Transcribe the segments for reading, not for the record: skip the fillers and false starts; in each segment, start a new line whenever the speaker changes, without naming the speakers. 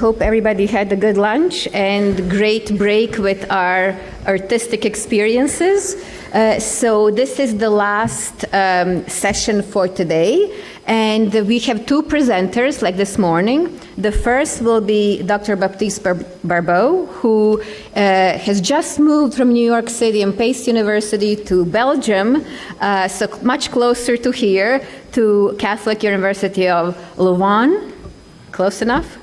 hope everybody had a good lunch and great break with our artistic experiences. So this is the last session for today, and we have two presenters like this morning. The first will be Dr. Baptiste Barbot, who has just moved from New York City and Pace University to Belgium, so much closer to here, to Catholic University of Louvain. Close enough.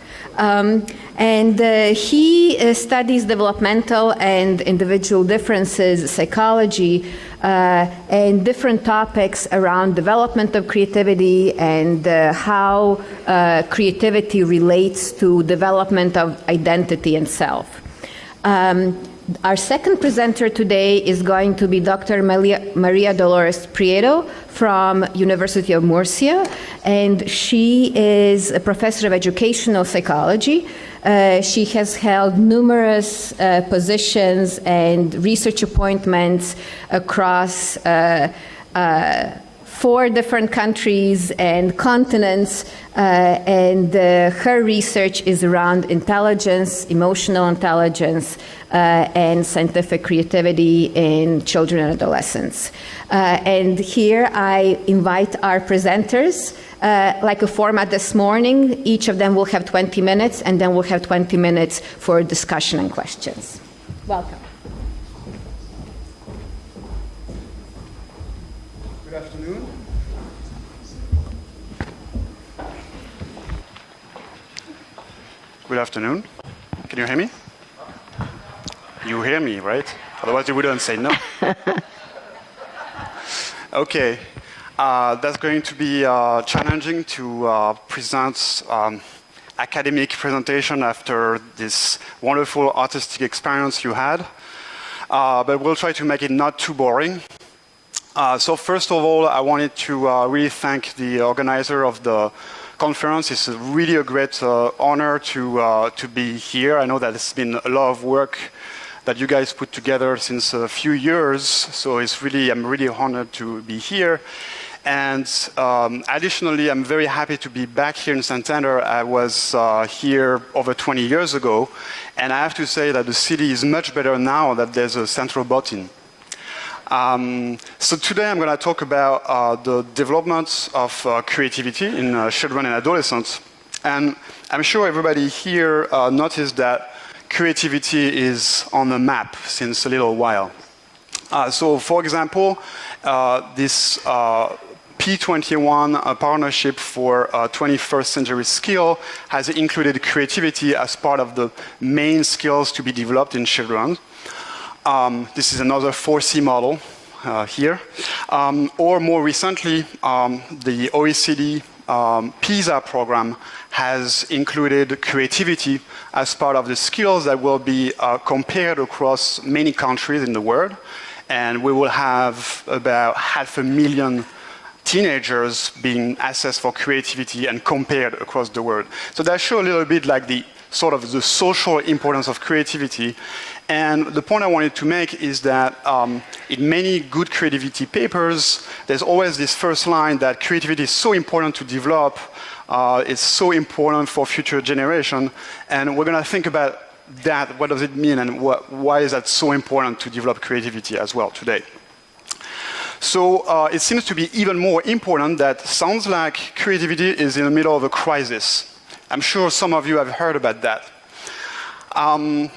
He studies developmental and individual differences, psychology, and different topics around development of creativity and how creativity relates to development of identity and self. Our second presenter today is going to be Dr. Maria Dolores Prieto from University of Murcia, and she is a professor of educational psychology. She has held numerous positions and research appointments across 4 different countries and continents, and her research is around intelligence, emotional intelligence, and scientific creativity in children and adolescents. And here I invite our presenters, like a format this morning. Each of them will have 20 minutes, and then we'll have 20 minutes for discussion and questions. Welcome.
Good afternoon. Good afternoon. Can you hear me? You hear me, right? Otherwise you wouldn't say no. Okay. That's going to be challenging to present academic presentation after this wonderful artistic experience you had. But we'll try to make it not too boring. So first of all, I wanted to really thank the organizer of the conference. It's really a great honor to be here. I know that it's been a lot of work that you guys put together since a few years, so I'm really honored to be here. And additionally, I'm very happy to be back here in Santander. I was here over 20 years ago, and I have to say that the city is much better now that there's a Centro Botín. So today I'm going to talk about the development of creativity in children and adolescents. And I'm sure everybody here noticed that creativity is on the map since a little while. So for example, this P21 partnership for 21st century skill has included creativity as part of the main skills to be developed in children. This is another 4C model here. Or more recently, the OECD PISA program has included creativity as part of the skills that will be compared across many countries in the world. And we will have about 500,000 teenagers being assessed for creativity and compared across the world. So that shows a little bit like the sort of the social importance of creativity. And the point I wanted to make is that in many good creativity papers, there's always this first line that creativity is so important to develop, it's so important for future generation, and we're going to think about that, what does it mean, and why is that so important to develop creativity as well today. So it seems to be even more important that sounds like creativity is in the middle of a crisis. I'm sure some of you have heard about that.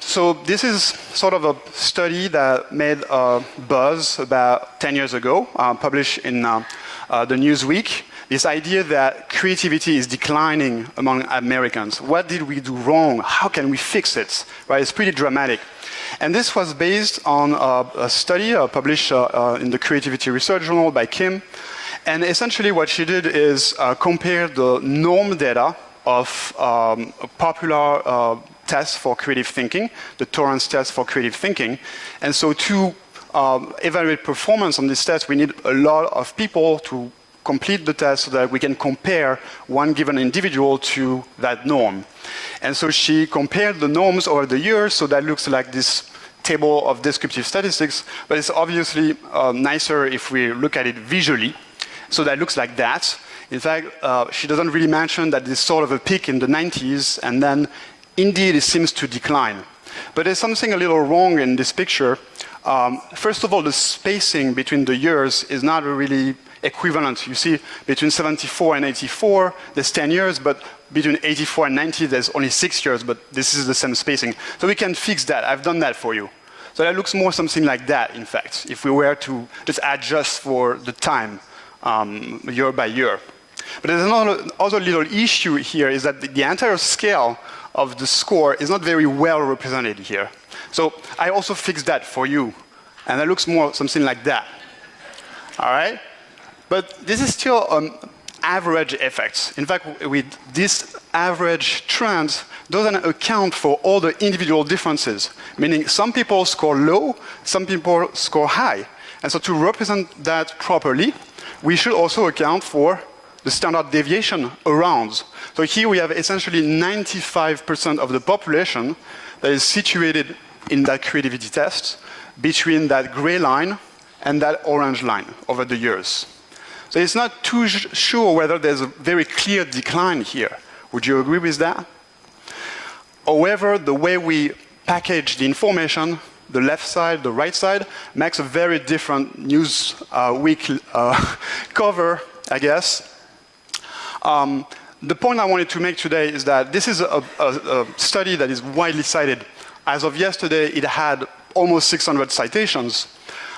So this is sort of a study that made a buzz about 10 years ago, published in the Newsweek. This idea that creativity is declining among Americans. What did we do wrong? How can we fix it? Right? It's pretty dramatic. And this was based on a study published in the Creativity Research Journal by Kim. And essentially what she did is compare the norm data of popular tests for creative thinking, the Torrance test for creative thinking. And so to evaluate performance on this test, we need a lot of people to complete the test so that we can compare one given individual to that norm. And so she compared the norms over the years, so that looks like this table of descriptive statistics, but it's obviously nicer if we look at it visually. So that looks like that. In fact, she doesn't really mention that there's sort of a peak in the 90s, and then indeed, it seems to decline. But there's something a little wrong in this picture. First of all, the spacing between the years is not really equivalent. You see, between 74 and 84, there's 10 years, but between 84 and 90, there's only 6 years, but this is the same spacing. So we can fix that. I've done that for you. So that looks more something like that, in fact, if we were to just adjust for the time, year by year. But there's another other little issue here, is that the entire scale of the score is not very well represented here. So I also fixed that for you, and it looks more something like that. All right? But this is still average effects. In fact, with this average trend doesn't account for all the individual differences, meaning some people score low, some people score high. And so to represent that properly, we should also account for the standard deviation around. So here we have essentially 95% of the population that is situated in that creativity test between that gray line and that orange line over the years. So it's not too sure whether there's a very clear decline here. Would you agree with that? However, the way we package the information, the left side, the right side, makes a very different news week cover, I guess. The point I wanted to make today is that this is a study that is widely cited. As of yesterday, it had almost 600 citations.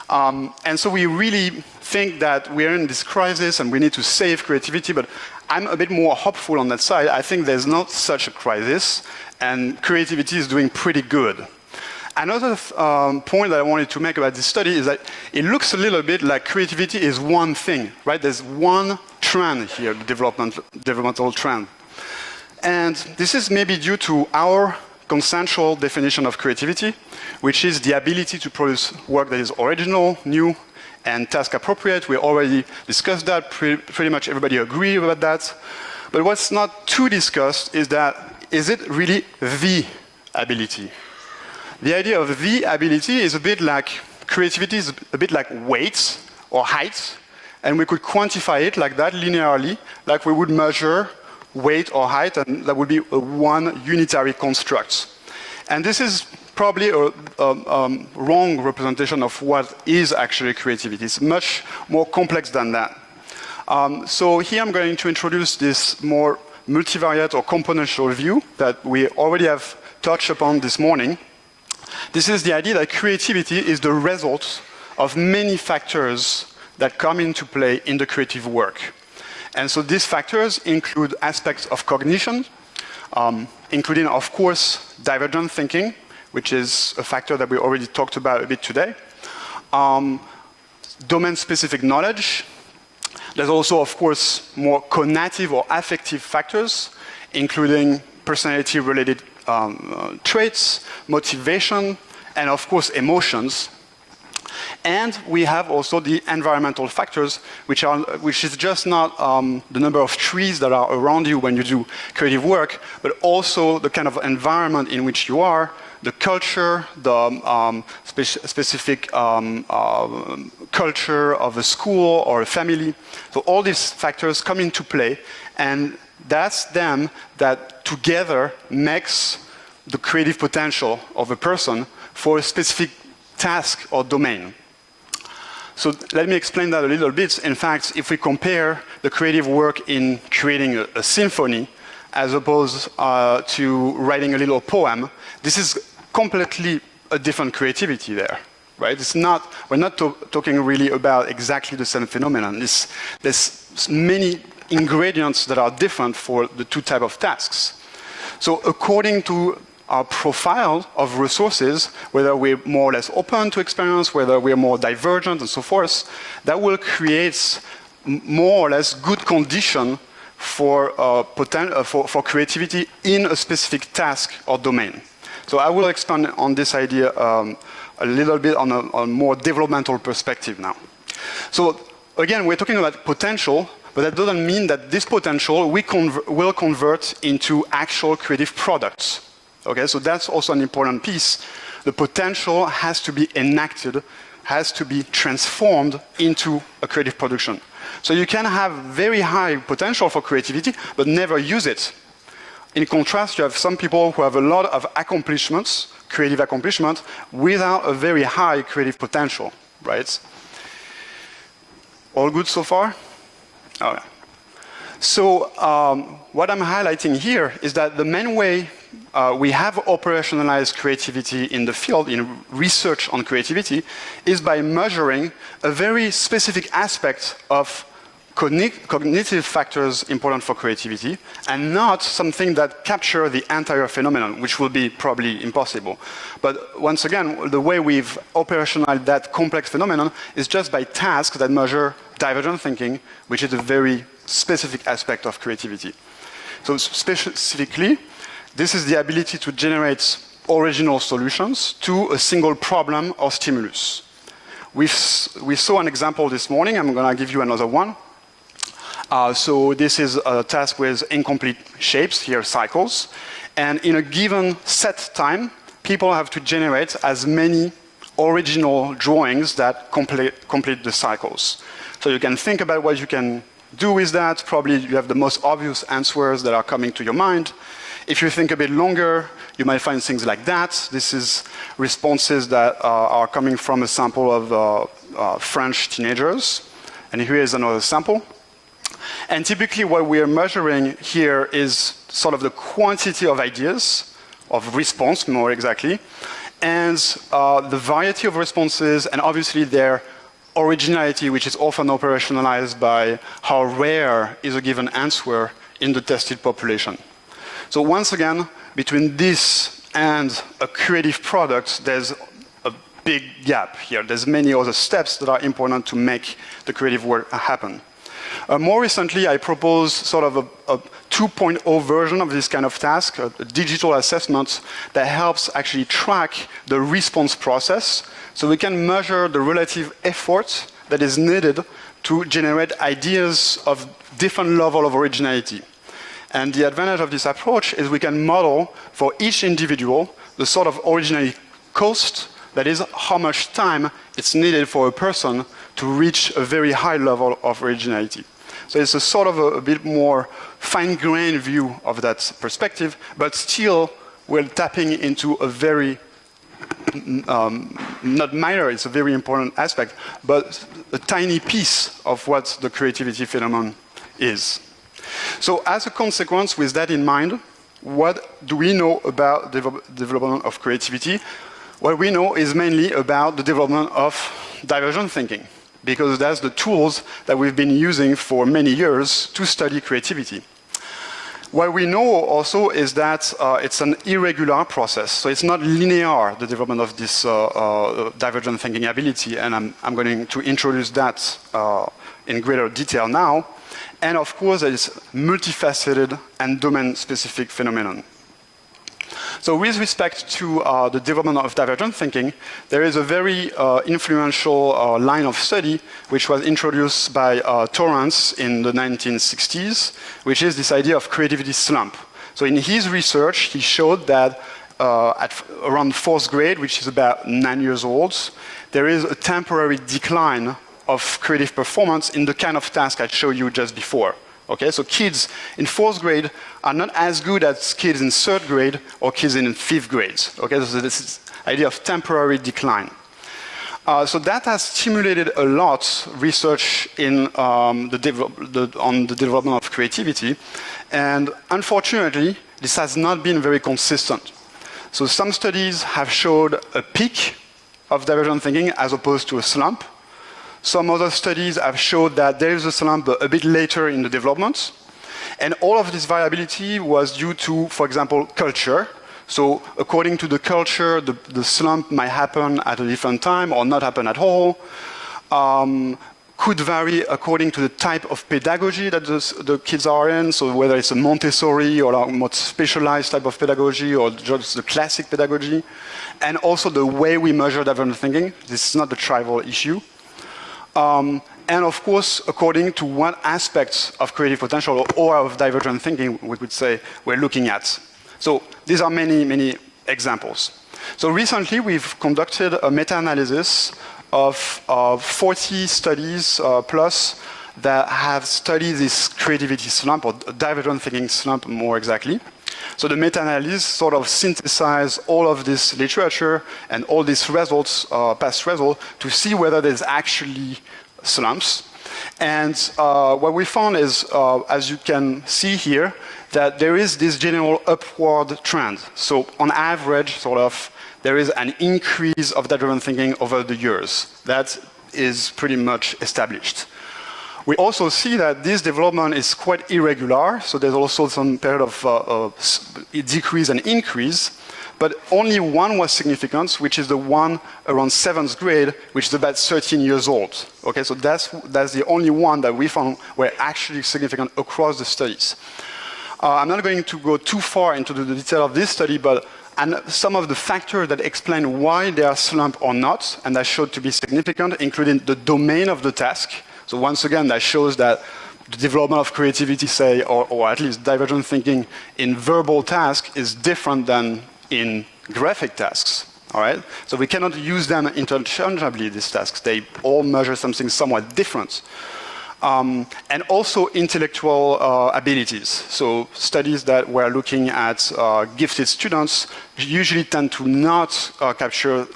And so we really think that we're in this crisis and we need to save creativity, but I'm a bit more hopeful on that side. I think there's not such a crisis, and creativity is doing pretty good. Another point that I wanted to make about this study is that it looks a little bit like creativity is one thing, right? There's one trend here, the developmental trend. And this is maybe due to our consensual definition of creativity, which is the ability to produce work that is original, new, and task appropriate. We already discussed that, pretty much everybody agree about that. But what's not too discussed is that, is it really the ability? The idea of the ability is a bit like, creativity is a bit like weight or height, and we could quantify it like that linearly, like we would measure weight or height, and that would be one unitary construct. And this is probably a wrong representation of what is actually creativity. It's much more complex than that. So here I'm going to introduce this more multivariate or componential view that we already have touched upon this morning. This is the idea that creativity is the result of many factors that come into play in the creative work. And so these factors include aspects of cognition, including, of course, divergent thinking, which is a factor that we already talked about a bit today. Domain-specific knowledge. There's also, of course, more cognitive or affective factors, including personality-related traits, motivation, and of course emotions. And we have also the environmental factors, which is just not the number of trees that are around you when you do creative work, but also the kind of environment in which you are, the culture, the specific culture of a school or a family. So all these factors come into play, and that's them that together makes the creative potential of a person for a specific task or domain. So let me explain that a little bit. In fact, if we compare the creative work in creating a symphony as opposed to writing a little poem, this is completely a different creativity there, right? It's not, we're not talking really about exactly the same phenomenon. There's many ingredients that are different for the two types of tasks. So according to our profile of resources, whether we're more or less open to experience, whether we're more divergent and so forth, that will create more or less good condition for creativity in a specific task or domain. So I will expand on this idea a little bit on a more developmental perspective now. So again, we're talking about potential, but that doesn't mean that this potential will convert into actual creative products. Okay, so that's also an important piece. The potential has to be enacted, has to be transformed into a creative production. So you can have very high potential for creativity, but never use it. In contrast, you have some people who have a lot of accomplishments, creative accomplishment, without a very high creative potential, right? All good so far? Okay. So what I'm highlighting here is that the main way we have operationalized creativity in the field, in research on creativity, is by measuring a very specific aspect of cognitive factors important for creativity, and not something that capture the entire phenomenon, which will be probably impossible. But once again, the way we've operationalized that complex phenomenon is just by tasks that measure divergent thinking, which is a very specific aspect of creativity. So specifically, this is the ability to generate original solutions to a single problem or stimulus. We saw an example this morning. I'm going to give you another one. So this is a task with incomplete shapes, here cycles. And in a given set time, people have to generate as many original drawings that complete the cycles. So you can think about what you can do with that. Probably you have the most obvious answers that are coming to your mind. If you think a bit longer, you might find things like that. This is responses that are coming from a sample of French teenagers. And here is another sample. And typically what we are measuring here is sort of the quantity of ideas, of response more exactly, and the variety of responses, and obviously their originality, which is often operationalized by how rare is a given answer in the tested population. So once again, between this and a creative product, there's a big gap here. There's many other steps that are important to make the creative work happen. More recently, I proposed sort of a 2.0 version of this kind of task, a digital assessment that helps actually track the response process, so we can measure the relative effort that is needed to generate ideas of different level of originality. And the advantage of this approach is we can model for each individual the sort of originality cost, that is how much time it's needed for a person to reach a very high level of originality. So it's a sort of a bit more fine-grained view of that perspective, but still we're tapping into a very, not minor, it's a very important aspect, but a tiny piece of what the creativity phenomenon is. So as a consequence, with that in mind, what do we know about the development of creativity? What we know is mainly about the development of divergent thinking, because that's the tools that we've been using for many years to study creativity. What we know also is that it's an irregular process, so it's not linear, the development of this divergent thinking ability, and I'm going to introduce that in greater detail now. And of course, it's multifaceted and domain-specific phenomenon. So with respect to the development of divergent thinking, there is a very influential line of study which was introduced by Torrance in the 1960s, which is this idea of creativity slump. So in his research, he showed that at around 4th grade, which is about 9 years old, there is a temporary decline of creative performance in the kind of task I showed you just before. Okay, so kids in 4th grade are not as good as kids in 3rd grade or kids in 5th grade. Okay, so this is idea of temporary decline. So that has stimulated a lot research in on the development of creativity, and unfortunately, this has not been very consistent. So some studies have showed a peak of divergent thinking as opposed to a slump. Some other studies have showed that there is a slump a bit later in the development. And all of this variability was due to, for example, culture. So according to the culture, the slump might happen at a different time or not happen at all. Could vary according to the type of pedagogy that the kids are in. So whether it's a Montessori or a more specialized type of pedagogy or just the classic pedagogy. And also the way we measure divergent thinking. This is not the trivial issue. And of course, according to what aspects of creative potential or of divergent thinking, we could say, we're looking at. So these are many, many examples. So recently, we've conducted a meta-analysis of 40 studies plus that have studied this creativity slump, or divergent thinking slump more exactly. So the meta-analysis sort of synthesized all of this literature and all these results, past results, to see whether there's actually slumps. And what we found is, as you can see here, that there is this general upward trend. So on average, sort of, there is an increase of data-driven thinking over the years. That is pretty much established. We also see that this development is quite irregular, so there's also some period of decrease and increase, but only one was significant, which is the one around 7th grade, which is about 13 years old. Okay, so that's the only one that we found were actually significant across the studies. I'm not going to go too far into the detail of this study, but some of the factors that explain why they are slump or not, and that showed to be significant, including the domain of the task. So once again, that shows that the development of creativity, say, or at least divergent thinking in verbal tasks is different than in graphic tasks, all right? So we cannot use them interchangeably, these tasks. They all measure something somewhat different. And also intellectual abilities. So studies that were looking at gifted students usually tend to not capture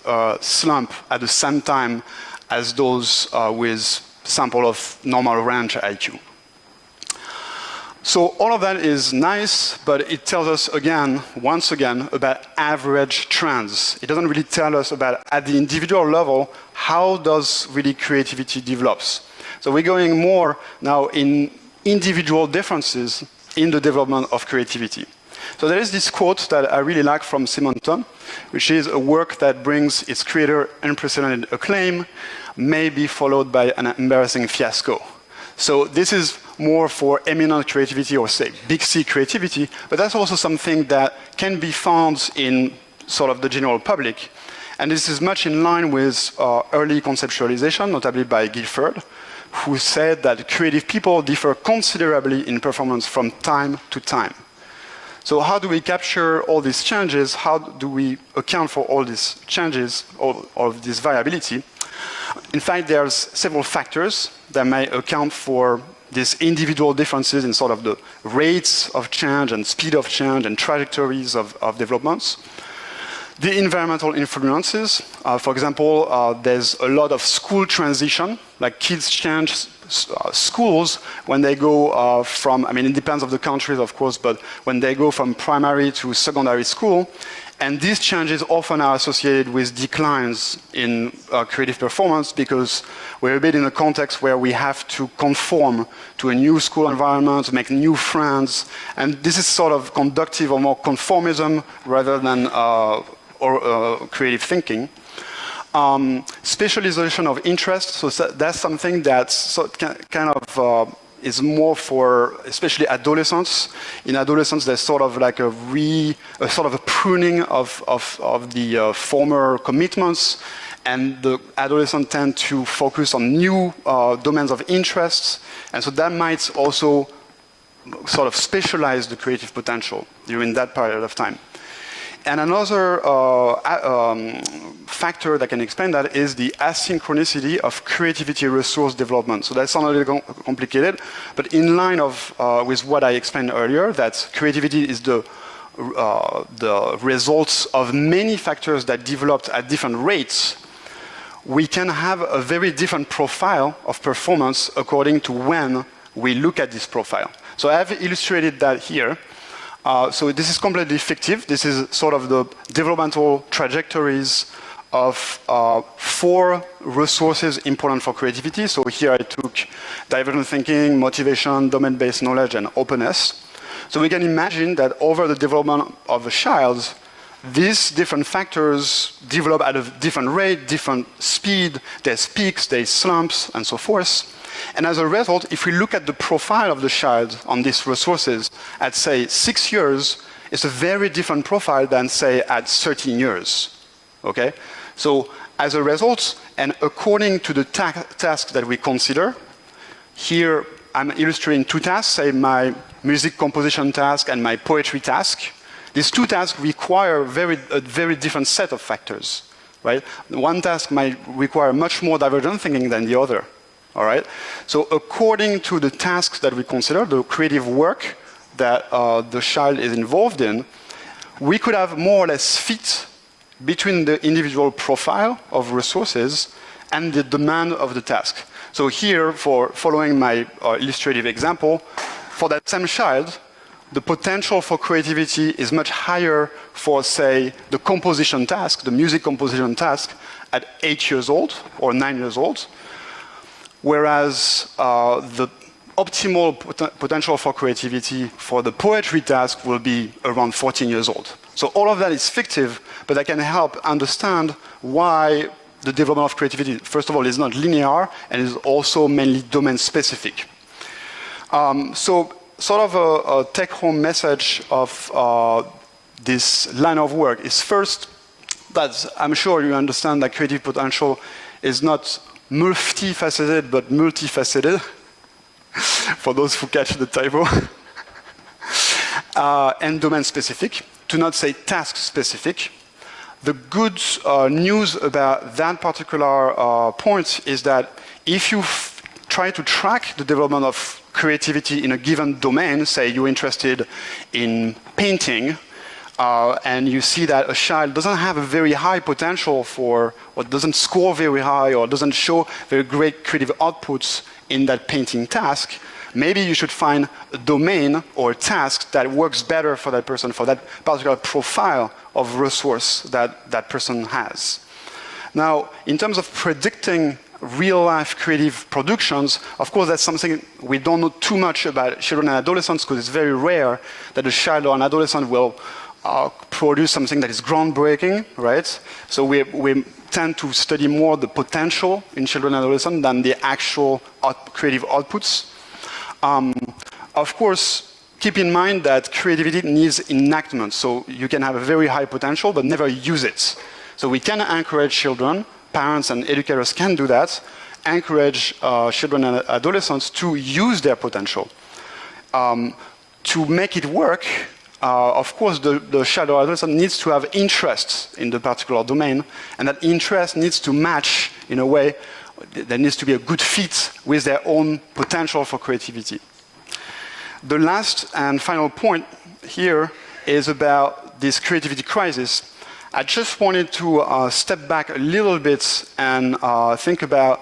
slump at the same time as those with sample of normal range IQ. So all of that is nice, but it tells us again, once again, about average trends. It doesn't really tell us about, at the individual level, how does really creativity develops. So we're going more now in individual differences in the development of creativity. So there is this quote that I really like from Simonton, which is a work that brings its creator unprecedented acclaim, may be followed by an embarrassing fiasco. So this is more for eminent creativity, or say big C creativity, but that's also something that can be found in sort of the general public. And this is much in line with early conceptualization, notably by Guilford, who said that creative people differ considerably in performance from time to time. So how do we capture all these changes? How do we account for all these changes, all of this variability? In fact, there's several factors that may account for these individual differences in sort of the rates of change and speed of change and trajectories of developments. The environmental influences, for example, there's a lot of school transition, like kids change schools when they go from, I mean, it depends on the countries, of course, but when they go from primary to secondary school, and these changes often are associated with declines in creative performance because we're a bit in a context where we have to conform to a new school environment, make new friends, and this is sort of conductive or more conformism rather than creative thinking. Specialization of interest, so that's something that's kind of is more for especially adolescents. In adolescents, there's sort of like a sort of a pruning of the former commitments, and the adolescents tend to focus on new domains of interest, and so that might also sort of specialize the creative potential during that period of time. And another factor that can explain that is the asynchronicity of creativity resource development. So that's a little complicated, but in line with what I explained earlier, that creativity is the results of many factors that developed at different rates. We can have a very different profile of performance according to when we look at this profile. So I've illustrated that here. So this is completely fictive. This is sort of the developmental trajectories of 4 resources important for creativity. So here I took divergent thinking, motivation, domain-based knowledge, and openness. So we can imagine that over the development of a child, these different factors develop at a different rate, different speed. There's peaks, there's slumps, and so forth. And as a result, if we look at the profile of the child on these resources at, say, 6 years, it's a very different profile than, say, at 13 years. Okay? So as a result, and according to the tasks that we consider, here I'm illustrating 2 tasks, say my music composition task and my poetry task. These 2 tasks require a very different set of factors. Right? One task might require much more divergent thinking than the other. All right? So according to the tasks that we consider, the creative work that the child is involved in, we could have more or less fit between the individual profile of resources and the demand of the task. So here, for following my illustrative example, for that same child, the potential for creativity is much higher for, say, the composition task, the music composition task, at 8 years old or 9 years old, whereas the optimal potential for creativity for the poetry task will be around 14 years old. So all of that is fictive, but I can help understand why the development of creativity, first of all, is not linear and is also mainly domain-specific. So sort of a take-home message of this line of work is first that I'm sure you understand that creative potential is not multifaceted, but multifaceted, for those who catch the typo, and domain-specific, to not say task-specific. The good news about that particular point is that if you try to track the development of creativity in a given domain, say you're interested in painting, and you see that a child doesn't have a very high potential for, or doesn't score very high, or doesn't show very great creative outputs in that painting task, maybe you should find a domain or a task that works better for that person, for that particular profile of resource that that person has. Now, in terms of predicting real-life creative productions, of course, that's something we don't know too much about children and adolescents, because it's very rare that a child or an adolescent will produce something that is groundbreaking, right? So we tend to study more the potential in children and adolescents than the actual creative outputs. Of course, keep in mind that creativity needs enactment. So you can have a very high potential, but never use it. So we can encourage children, parents and educators can do that, encourage children and adolescents to use their potential. To make it work, of course, the child or adolescent needs to have interest in the particular domain, and that interest needs to match in a way. There needs to be a good fit with their own potential for creativity. The last and final point here is about this creativity crisis. I just wanted to step back a little bit and think about,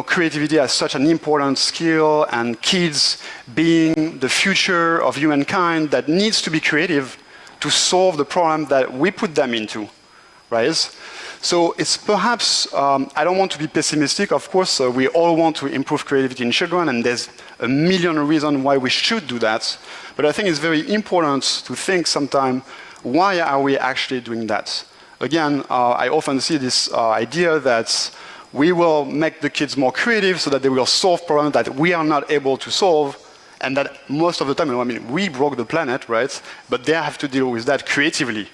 creativity as such an important skill, and kids being the future of humankind that needs to be creative to solve the problem that we put them into, right? So it's perhaps, I don't want to be pessimistic, of course, we all want to improve creativity in children, and there's a million reasons why we should do that. But I think it's very important to think sometime, why are we actually doing that? Again, I often see this idea that we will make the kids more creative so that they will solve problems that we are not able to solve, and that most of the time, we broke the planet, right? But they have to deal with that creatively.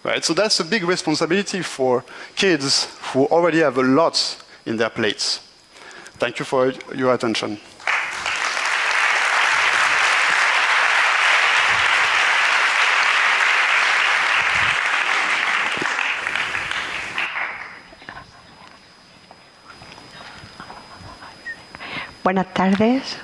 Right? So that's a big responsibility for kids who already have a lot in their plates. Thank you for your attention.
Buenas tardes.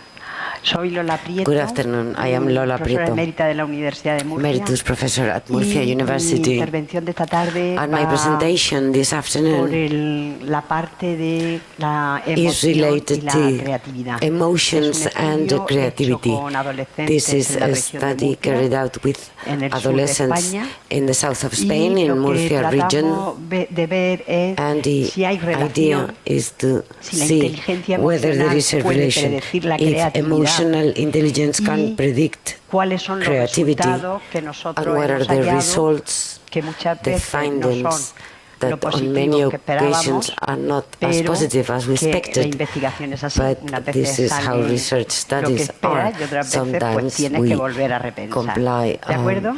Soy Lola Prieto.
Good afternoon. I am Lola
profesora
Prieto,
emérita de la Universidad de Murcia.
Emeritus Professor at Murcia
Mi
University.
intervención de esta tarde
And my presentation this
por
afternoon
la parte de la
is
emoción
related
y la
to
creatividad.
emotions
Es un
and
estudio
creativity.
hecho con adolescentes
This is
en la
a
región de
study
Murcia,
carried out with
en el sur de
adolescents
España,
in the south of Spain,
y
in
lo que
Murcia region.
tratamos de ver es
And the
si hay
idea
relación,
is to
si la
see
inteligencia
whether there is a
emocional puede
relation,
predecir la
if
creatividad,
emotional intelligence can
y
predict
cuáles son los
creativity,
resultados que
and
nosotros
what are
hemos
the
hallado,
results,
que muchas
the
veces no son
findings
lo
that on many
positivos que
occasions
esperábamos,
are not as
pero
positive as we
que la
expected.
investigación es así.
But
Unas
this
veces
is how
sale
research
lo que
studies
esperas
are.
y otras veces pues
Sometimes
tienes
we
que volver a repensar.
comply
¿De acuerdo?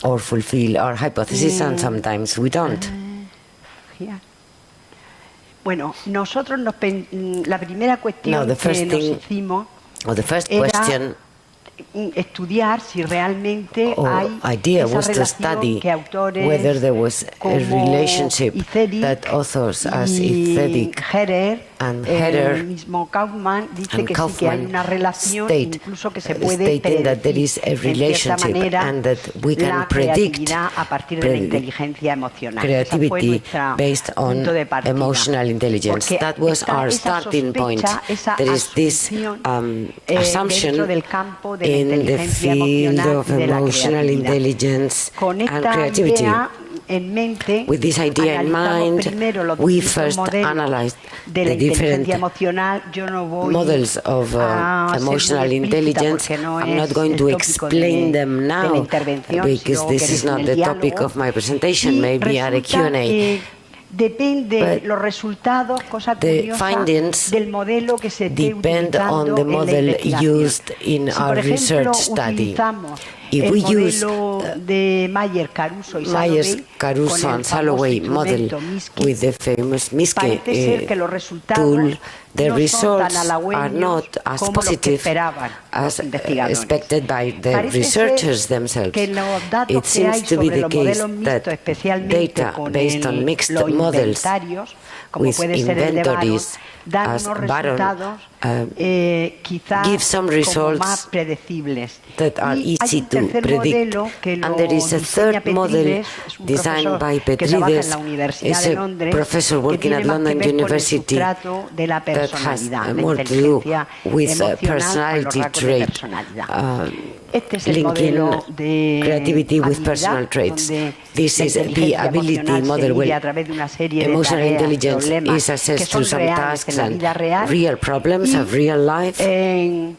or fulfill our hypothesis, and sometimes we don't.
Bueno, nosotros la primera cuestión
Now, the
que
first
nos
thing,
hicimos
or the first
era
question
estudiar si realmente
or
hay
idea
esa
was to
relación
study
que autores
whether there was a
como
relationship
Icedic
that authors as
y
Icedic
Herer
and Heather
el mismo Kaufman dice
and
que sí que hay
Kaufman
una relación,
state,
incluso que se puede
stating that there is
predecir
a
en cierta
relationship
manera
and that we can
la
predict
creatividad a partir de la inteligencia emocional. Ese fue
creativity
nuestro
based on
punto de partida.
emotional intelligence.
Porque
That was
está
our
esa
starting point.
sospecha, esa
There is this
asunción,
assumption
dentro del campo de la
in the
inteligencia
field
emocional
of
y de la
emotional
creatividad.
intelligence
Con
and
esta
creativity.
idea en mente,
With this idea in
analizamos
mind,
primero los
we
distintos
first
modelos
analyzed
de la
the different
inteligencia emocional. Yo no voy
models of
a ser muy
emotional
explícita
intelligence.
porque no
I'm not
es
going
el
to
tópico
explain them
de la
now
intervención,
because
sino
this
que
is
es en
not
el
the topic
diálogo.
of my presentation,
Y
maybe at a
resulta
Q&A.
que depende
But
los resultados, cosa
the
curiosa,
findings
del modelo que se esté
depend
utilizando
on the
en la
model
investigación.
used in
Si,
our
por ejemplo,
research study.
utilizamos
If
el
we use
modelo de Mayer, Caruso y
Myers,
Salovey,
Caruso
con
and
el
Salovey
famoso
model
instrumento MISCI,
with the famous MISCI
parece ser que los resultados
tool, the
no son tan
results are
halagüeños
not as
como los que
positive
esperaban
as
los investigadores.
expected by the
Parece
researchers
ser
themselves.
que los datos
It
que
seems
hay
to be
sobre
the
los
case
modelos mixtos,
that
especialmente
data
con
based on mixed
los
models
inventarios, como
with
puede ser el de Baron,
inventories
dan
as
unos
Baron
resultados quizás
give some
como
results
más predecibles.
that are
Y hay
easy
un
to
tercer
predict.
modelo que lo
And there is a
diseña
third model
Petrides, es un
designed
profesor
by
que trabaja en
Petrides,
la Universidad
is
de
a
Londres,
professor
que
working
tiene
at
más que
London
ver con el
University
sustrato de la
that has
personalidad, la
more to do
inteligencia
with
emocional con los
personality
rasgos de
trait,
personalidad. Este es el
linking
modelo de
creativity with
habilidad,
personal traits.
donde
This
la
is the
inteligencia
ability
emocional
model
se mide
where
a través de una serie de
emotional
tareas,
intelligence
problemas
is
que
assessed
son
to some
reales
tasks
en la
and
vida real,
real problems
y
of real life.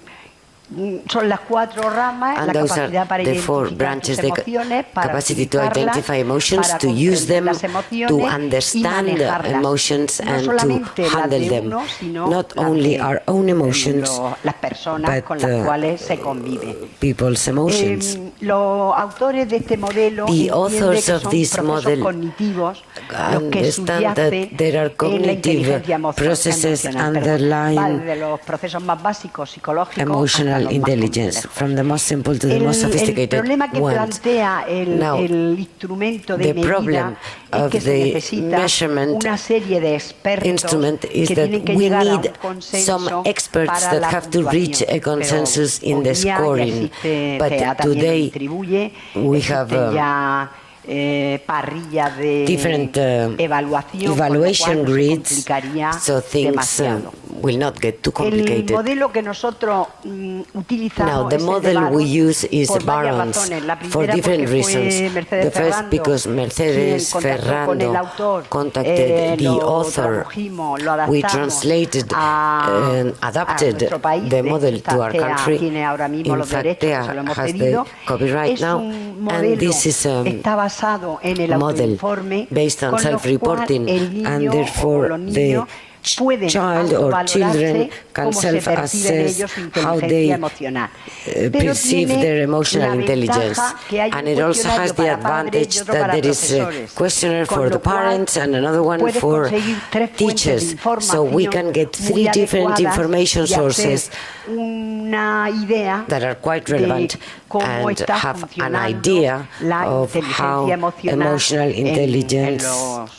son las cuatro ramas:
And
la
those
capacidad
are
para
the four
identificar
branches,
tus
the
emociones, para
capacity to
utilizarlas,
identify emotions,
para
to use
comprender
them,
las
to
emociones y
understand
manejarlas.
emotions,
No
and to
solamente las
handle
de
them.
uno, sino
Not
las
only
de
our own emotions,
las personas
but
con las cuales se convive.
people's emotions.
Los autores de este modelo
The
entienden
authors
que
of
son
this
procesos
model
cognitivos los que
understand that
subyacen
there are
en la
cognitive
inteligencia
processes
emocional.
underlying
Va desde los procesos más básicos psicológicos hasta
emotional
los más
intelligence,
complejos.
from the most simple to the most
El
sophisticated
problema que
ones.
plantea
Now,
el instrumento de
the problem
medida es
of
que se
the
necesita
measurement
una serie de expertos
instrument is
que
that
tienen que
we
llegar a un
need
consenso
some experts
para
that
la
have to reach
puntuación.
a consensus
Pero
in
hoy
the
día ya
scoring.
existe,
But
CEA también lo
today
distribuye,
we
existen
have
ya parrillas de
different
evaluación,
evaluation
con lo cual no se
grids,
complicaría
so things
demasiado.
will not get too
El
complicated.
modelo que nosotros utilizamos
Now, the
es el de
model
Baron,
we use is
por varias
Baron's
razones. La
for
primera
different
porque fue
reasons.
Mercedes
The first
Ferrando
because Mercedes
quien contactó con el
Ferrando
autor,
contacted the
lo
author.
tradujimos, lo
We
adaptamos
translated
a
and adapted
nuestro país.
the
De
model
hecho,
to our
TEA
country.
tiene ahora mismo
In
los
fact,
derechos que
TEA
se lo hemos
has
pedido.
the copyright
Es
now,
un
and
modelo,
this is
está basado en el
model
autoinforme,
based on
con lo cual
self-reporting,
el niño
and
o
therefore
los
the
niños pueden
child or children
autovalorarse
can
cómo se perciben
self-assess
ellos su
how
inteligencia
they
emocional.
perceive
tiene
their emotional
la
intelligence.
ventaja que hay
And
un
it also has
cuestionario
the
para padres y
advantage
otro
that
para
there is a
profesores,
questionnaire
con
for
lo
the
cual
parents and another one
puedes
for
conseguir tres fuentes de
teachers. So we can
información
get
muy
three different
adecuadas
information
y hacer
sources
una idea
that are quite
de
relevant
cómo
and
está
have an
funcionando
idea
la
of how
inteligencia emocional
emotional
en
intelligence
los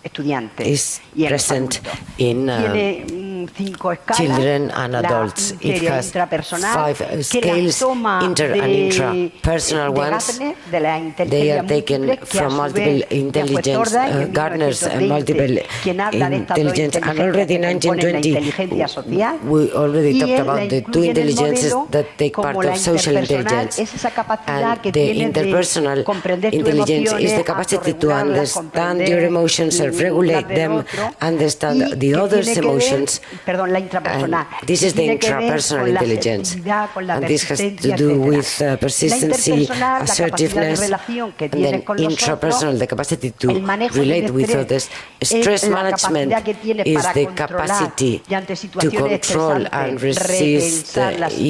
estudiantes
is
y en los
present
adultos.
in
Tiene 5 escalas:
children and
la
adults. It
inter-
has
intrapersonal,
5
que la
scales,
toma
inter and intrapersonal
de
ones.
Gardner, de la
They
inteligencia
are taken
múltiple, que a
from
su
multiple
vez ya fue
intelligence,
Thorndike en
Gardner's
1920,
multiple
quien habla de estas dos
intelligence, and already in
inteligencias que componen la
1920
inteligencia social,
we already
y
talked
él
about
la
the two
incluye en el
intelligences
modelo
that take
como
part
la
of social
interpersonal.
intelligence.
Es esa capacidad
And
que
the
tienes de
interpersonal
comprender tus
intelligence is
emociones,
the capacity to
autorregularlas,
understand your emotions,
comprender
self-regulate
las del
them,
otro,
understand
y
the
que
other's
tiene que ver,
emotions.
perdón, la intrapersonal.
And this is the
Tiene que ver
intrapersonal
con la
intelligence.
asertividad, con la
And this has to
persistencia,
do
etcétera.
with
La
persistency,
interpersonal, la capacidad de
assertiveness,
relación que
and
tienes
then
con los
intrapersonal,
otros,
the capacity to
el manejo del
relate with
estrés,
others.
es
Stress
la
management
capacidad que tienes
is
para
the
controlar
capacity
y ante
to
situaciones
control
estresantes,
and resist
repensar la
events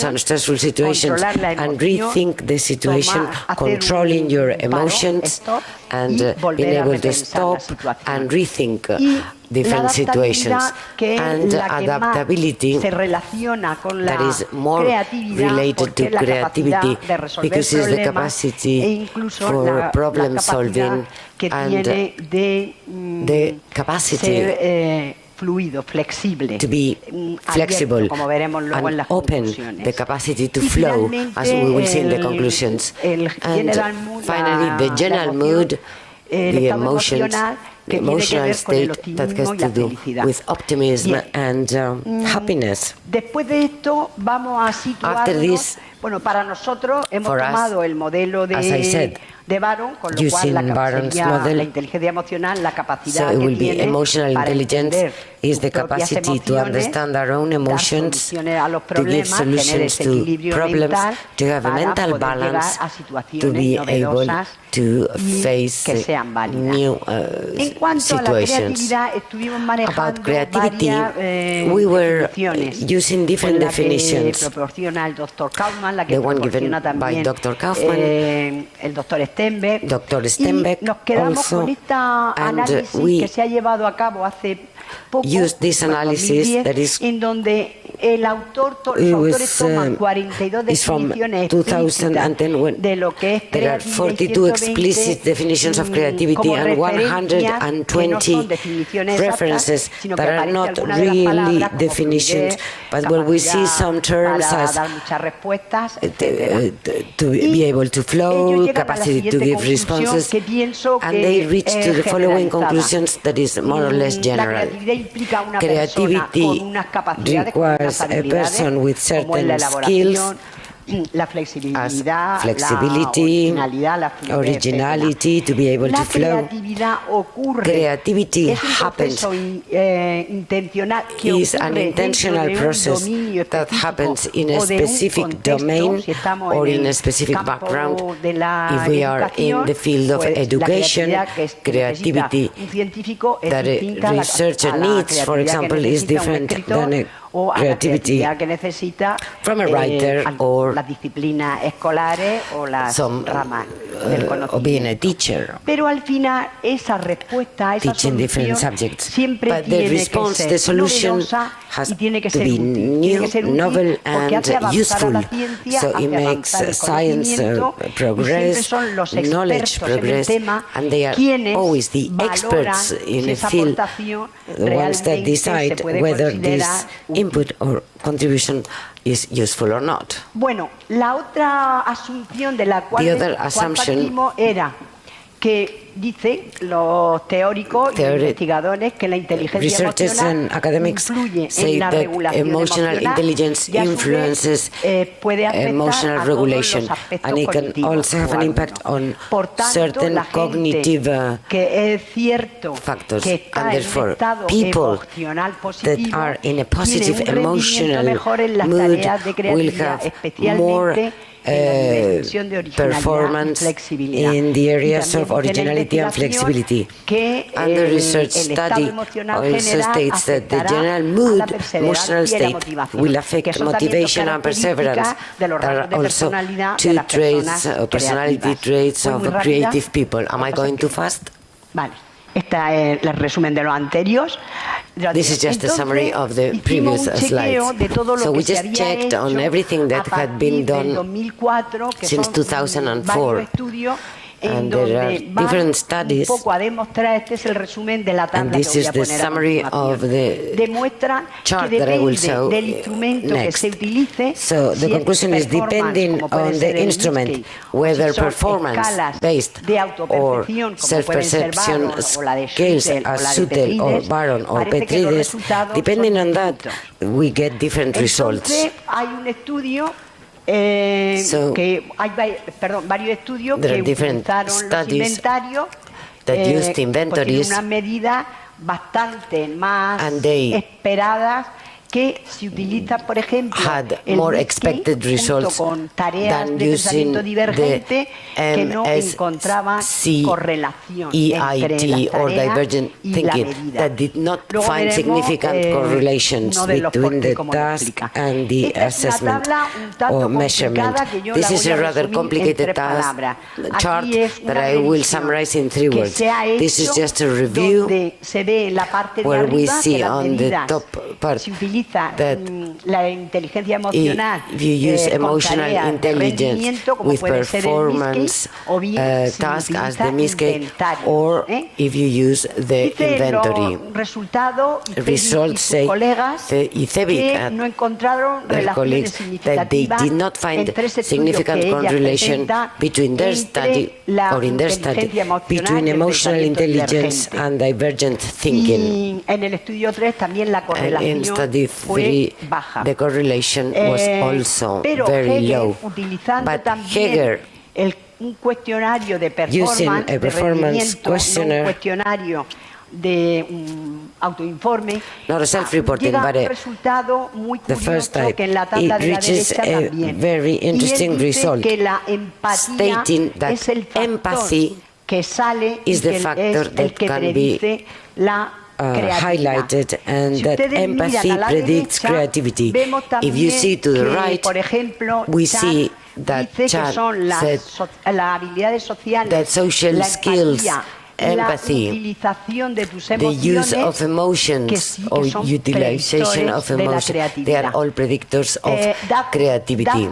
situación,
and stressful situations
controlar la
and
emoción,
rethink the situation,
hacer
controlling
un
your
parón,
emotions,
stop,
and
y volver
being
a
able to
repensar la
stop
situación.
and rethink
Y
different
la
situations.
adaptabilidad, que es
And
la que
adaptability,
más se relaciona con la
that is more
creatividad,
related
porque
to
es la
creativity
capacidad de resolver
because it's the
problemas
capacity
e incluso
for
la
problem
capacidad
solving
que
and
tiene de
the capacity
ser fluido, flexible,
to be flexible
abierto, como veremos luego en
and
las
open,
conclusiones.
the capacity to
Y
flow,
finalmente,
as we will see in the conclusions.
el
And
general mood,
finally, the
la
general
emoción,
mood,
el
the
estado
emotions,
emocional
the
que tiene que
emotional
ver con el
state that
optimismo
has
y
to
la
do
felicidad.
with optimism
Bien.
and happiness.
Después de esto vamos a
After
situarnos,
this,
bueno, para nosotros hemos
for us,
tomado el modelo
as I said,
de Baron, con lo cual
using
la
Baron's
sería
model,
la inteligencia emocional, la capacidad
so it
que
will be
tiene
emotional
para
intelligence
entender
is
tus
the
propias
capacity to
emociones,
understand our own
dar
emotions,
soluciones a los
to give
problemas, tener
solutions
ese
to
equilibrio
problems,
mental
to have a
para
mental
poder llegar
balance,
a
to
situaciones
be able
novedosas
to
y
face
que sean válidas.
new
En cuanto a la
situations.
creatividad, estuvimos manejando
About creativity,
varias
we were
definiciones.
using different
La
definitions.
que proporciona el doctor Kaufman, la que
The one given
proporciona
by
también
Dr. Kaufman,
el doctor Stenbeck.
Dr. Stenbeck
y nos quedamos
also,
con esta
and
análisis
we
que se ha llevado a cabo hace poco,
use this
en
analysis
2010,
that is
en donde los
it
autores
was,
toman 42
is from
definiciones
2010 when
de lo que es
there are
creatividad
42
y
explicit definitions of creativity
como
and
referencias que no son
120
definiciones
references
exactas, sino que
that are
aparece
not
alguna de las
really
palabras como
definitions,
fluidez,
but where we see
capacidad
some terms
para
as
dar muchas respuestas, etcétera.
to
Y
be able to
ellos
flow,
llegan a la
capacity to
siguiente
give
conclusión
responses,
que pienso
and
que
they reach to the following
generalizada.
conclusions that is more or less
La
general.
creatividad implica una persona
Creativity
con unas capacidades, con unas
requires a
habilidades,
person with
como es la
certain skills,
elaboración, la flexibilidad,
as flexibility,
la originalidad, la fluidez,
originality, to be able
la
to flow.
creatividad ocurre,
Creativity
es un
happens,
proceso intencional que
is
ocurre
an intentional
dentro de un
process
dominio
that
específico
happens in a
o de un
specific
contexto,
domain
si estamos
or
en
in
el
a specific
campo
background.
de la
If we are in
educación,
the field of
pues,
education,
la creatividad que
creativity
necesita un científico es
that
distinta
a
a la
researcher
creatividad
needs, for
que
example, is
necesita un
different
escritor,
than a
o a la
creativity
creatividad que necesita
from a writer or
las disciplinas escolares o las
some
ramas del
or being a
conocimiento.
teacher.
Pero al final esa respuesta, esa
Teaching different
solución
subjects.
siempre
But the
tiene que
response,
ser
the solution
novedosa
has
y tiene que
to
ser
be
útil. Tiene
new,
que ser útil
novel
porque hace
and
avanzar a
useful.
la ciencia,
So it
hace
makes
avanzar el
science
conocimiento y siempre
progress,
son los
knowledge
expertos en el
progress,
tema
and they are
quienes
always the
valoran
experts in
si
the
esa
field,
aportación
the ones that
realmente se
decide
puede
whether
considerar
this
útil.
input or contribution is useful or not.
Bueno, la otra asunción de la cual,
The other assumption
partimos era que dicen los teóricos y los investigadores que la inteligencia
researchers
emocional
and academics
influye
say
en la
that
regulación
emotional
emocional
intelligence
y a su vez,
influences
puede afectar
emotional
a todos
regulation,
los aspectos
and it can
cognitivos
also have
o
an impact
algunos.
on
Por tanto,
certain
la gente
cognitive
que es cierto
factors,
que está
and
en un
therefore
estado
people
emocional
that
positivo
are in a
tiene
positive
un rendimiento
emotional
mejor en las
mood
tareas de
will
creatividad,
have
especialmente
more
en la dimensión de originalidad y
performance
flexibilidad.
in the
Y
areas
también
of
dice la
originality and
investigación
flexibility.
que
And the research
el estado
study
emocional
also
general
states that the
afectará
general
a
mood,
la perseverancia
emotional
y la
state,
motivación,
will
que
affect
son también dos
motivation and perseverance.
características de los
There
rasgos
are
de
also
personalidad de
two
las
traits,
personas
personality
creativas.
traits
Voy
of
muy rápida,
creative people. Am I
lo que pasa
going
es
too
que-
fast?
Vale. Este es el resumen de los anteriores.
This is just a summary of the previous slides. So we just checked on everything that had been done since 2004. And there are different studies,
un poco a demostrar, este es el resumen de la tabla
and this
que voy
is
a
the
poner a
summary
continuación.
of the
Demuestran
chart
que
that I will
depende
show
del instrumento que
next.
se utilice.
So the
si es
conclusion is
performance,
depending
como puede
on
ser
the
el
instrument,
Minsky, o
whether
si son
performance
escalas
based
de
or
autopercepción, como pueden ser
self-perception
Baron o la de
scales
Schuttel o
as
la de
Schuttel or
Petrides,
Baron or
parece que los
Petrides,
resultados
depending
son
on that,
distintos.
we get different results.
Entonces, hay un estudio
So,
que hay varios estudios
there
que
are different
utilizaron los
studies
inventarios
that used
pues tienen
inventories,
unas medidas bastante más
and they
esperadas que si utilizas, por ejemplo,
had
el
more
Minsky
expected results
junto con tareas
than
de
using
pensamiento divergente
the
que no encontraban correlación entre
EIT
las
or
tareas
divergent
y la
thinking
medida.
that did not
Luego
find
veremos,
significant correlations
uno de los
between
por qué,
the
cómo lo
task
explica.
and the
Esta es una
assessment
tabla un tanto
or measurement.
complicada que yo
This
la
is
voy
a
a
rather
resumir en
complicated
3
task
palabras.
chart
Aquí es
that
una
I will
revisión
summarize in 3
que
words.
se ha
This is
hecho
just a review
donde se ve en la parte de
where we
arriba
see
que las
on the
medidas
top part
se
that
utiliza
that
la inteligencia emocional
if you use
con
emotional
tareas de
intelligence
rendimiento, como
with
puede ser el
performance
MISCA, o bien si
task as
utiliza
the MISCA,
inventarios,
or if you use the inventory.
Los resultados
Results say Icevic and
no encontraron
their colleagues that they did not find significant correlation between their study or in their study between emotional intelligence and divergent thinking.
En el estudio 3 también la
And in study 3, the correlation was also very low. But Hegel,
un cuestionario de
using a performance
rendimiento,
questionnaire,
no un cuestionario de autoinforme,
not a self-reporting,
llega
but
un resultado muy
the first
curioso
type,
que en la tabla
it
de la
reaches
derecha
a
también.
very interesting
Y él dice
result,
que la empatía
stating that
es el factor
empathy
que sale
is
y
the
que
factor
es el
that
que
can
predice la creatividad.
highlighted, and
Si
that
ustedes
empathy
miran a la
predicts
derecha,
creativity.
vemos
If you
también
see to the
que,
right,
por ejemplo,
we
Chad
see that
dice
Chad
que son
said
las habilidades sociales,
that social
la
skills,
empatía,
empathy,
la utilización de tus
the
emociones,
use of
que
emotions
sí que
or
son
utilization of
predictores de la
emotions, they are
creatividad.
all predictors of creativity.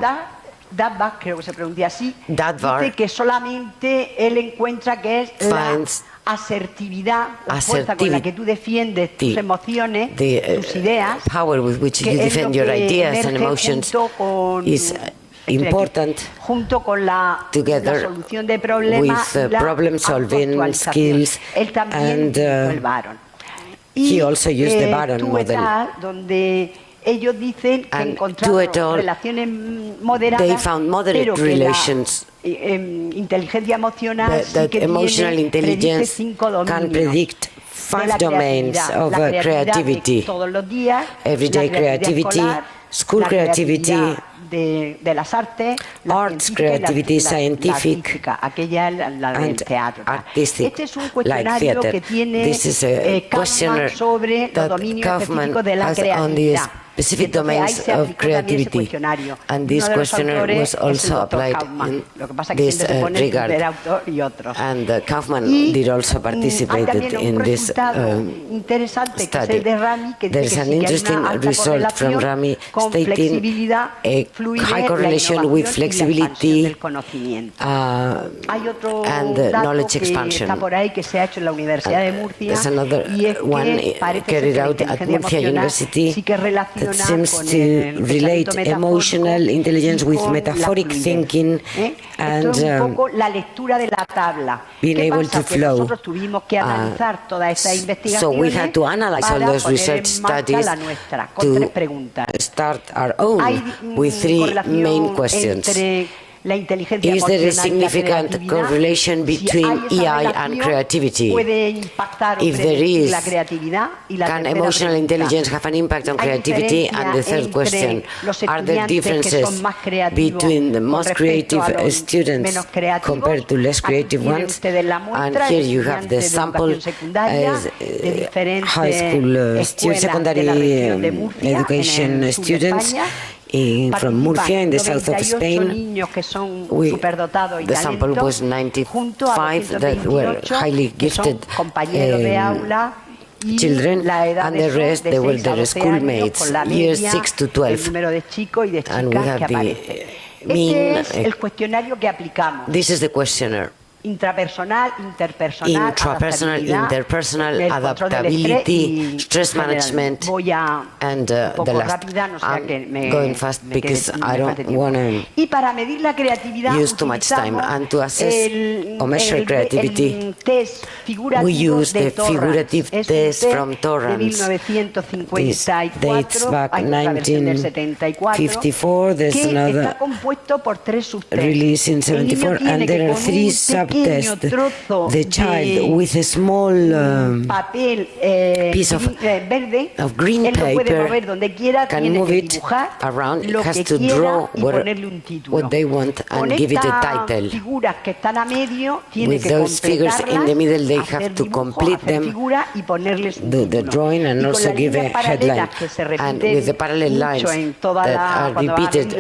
Dadbach, creo que se pronuncia así,
Dadvar
dice que solamente él encuentra que es la asertividad, la fuerza con la que tú defiendes tus emociones, tus ideas,
power with which you defend your ideas and emotions is important,
junto con la solución de problemas,
with problem solving skills,
él también
and
el Baron.
he also used the Baron
tuvo
model.
Donde ellos dicen que
And
encontraron relaciones moderadas,
they found moderate
pero que
relations.
Inteligencia emocional
That emotional intelligence can predict 5 domains of creativity:
todos los días,
everyday creativity, school creativity,
de las artes,
arts creativity, scientific,
aquella la del teatro.
Artistic,
Este es un
like
cuestionario
theater.
que tiene
This is a questionnaire
sobre los
that
dominios
Kaufman
específicos de la
has on the
creatividad.
specific domains of creativity, and this questionnaire was also applied in this regard. And Kaufman did also participate in this study. There is an interesting result from Rami stating a high correlation with flexibility and knowledge expansion. There's another one carried out at Murcia University that seems to relate emotional intelligence with metaphoric thinking and being able to flow. So we had to analyze all those research studies to start our own with 3 main questions. Is there a significant correlation between EI and creativity? If there is, can emotional intelligence have an impact on creativity? And the third question, are there differences between the most creative students compared to less creative ones? And here you have the sample as high school secondary education students from Murcia in the south of Spain. The sample was 95 that were highly gifted children, and the rest, they were their schoolmates, years 6 to 12. And we have the mean. This is the questionnaire. Intrapersonal, interpersonal, adaptability, stress management, and the last. I'm going fast because I don't want to use too much time. And to assess or measure creativity, we use the figurative test from Torrance. This dates back 1954. There's another release in 74, and there are 3 subtests. The child with a small piece of green paper can move it around. It has to draw what they want and give it a title. With those figures in the middle, they have to complete them, do the drawing, and also give a headline. And with the parallel lines that are repeated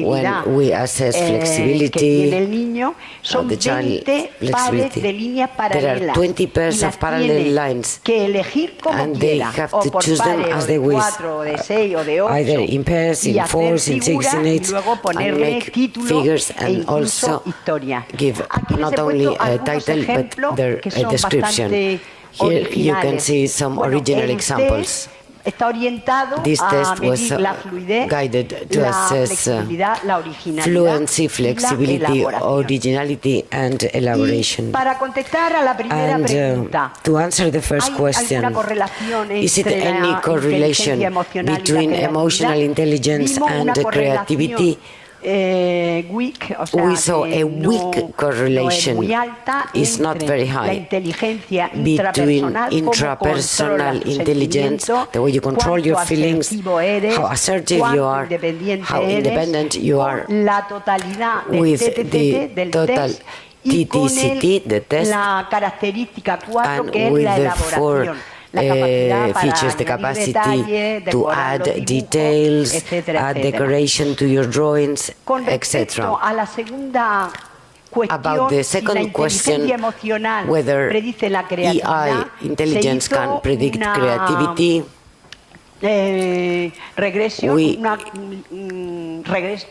when we assess flexibility of the child
20 pares de líneas paralelas.
There are 20 pairs of parallel lines,
que elegir como
and they
quiera,
have
o
to
por
choose them
pares,
as
o
they
de
wish,
4, o de 6, o de 8,
either in pairs,
y
in
hacer
4s, in 6,
figuras,
in
y
8,
luego
and
ponerle
make
título
figures,
e
and
incluso
also
historia.
give
Aquí les
not
he
only
puesto
a
algunos
title, but
ejemplos
their
que son
description.
bastante
Here you can
originales.
see some original
el
examples.
test está orientado
This
a
test was
medir la fluidez,
guided to
la
assess
flexibilidad, la originalidad,
fluency,
y la
flexibility,
elaboración.
originality, and elaboration.
Y para contestar a la primera
And
pregunta,
to answer the first
¿hay
question,
alguna correlación
is it
entre
any
la
correlation
inteligencia emocional
between
y la
emotional
creatividad?
intelligence
Vimos
and
una
creativity?
Weak, o sea,
We saw
que
a weak correlation.
no es muy alta
It's not very
entre la
high
inteligencia
between
intrapersonal,
intrapersonal intelligence, the way you control your feelings, how assertive you are, how independent you are,
la totalidad del
with
TTT, del
the total
test, y con
TTCT, the test,
la característica 4,
and
que es
with
la
the 4
elaboración. La capacidad para
features, the
añadir
capacity
detalles,
to
decorar
add
los dibujos,
details,
etcétera,
add
etcétera.
decoration to your drawings,
Con
etc.
respecto a la segunda cuestión,
About the
si la
second
inteligencia
question,
emocional
whether
predice la creatividad,
EI intelligence
se hizo
can predict
una
creativity,
regresión,
we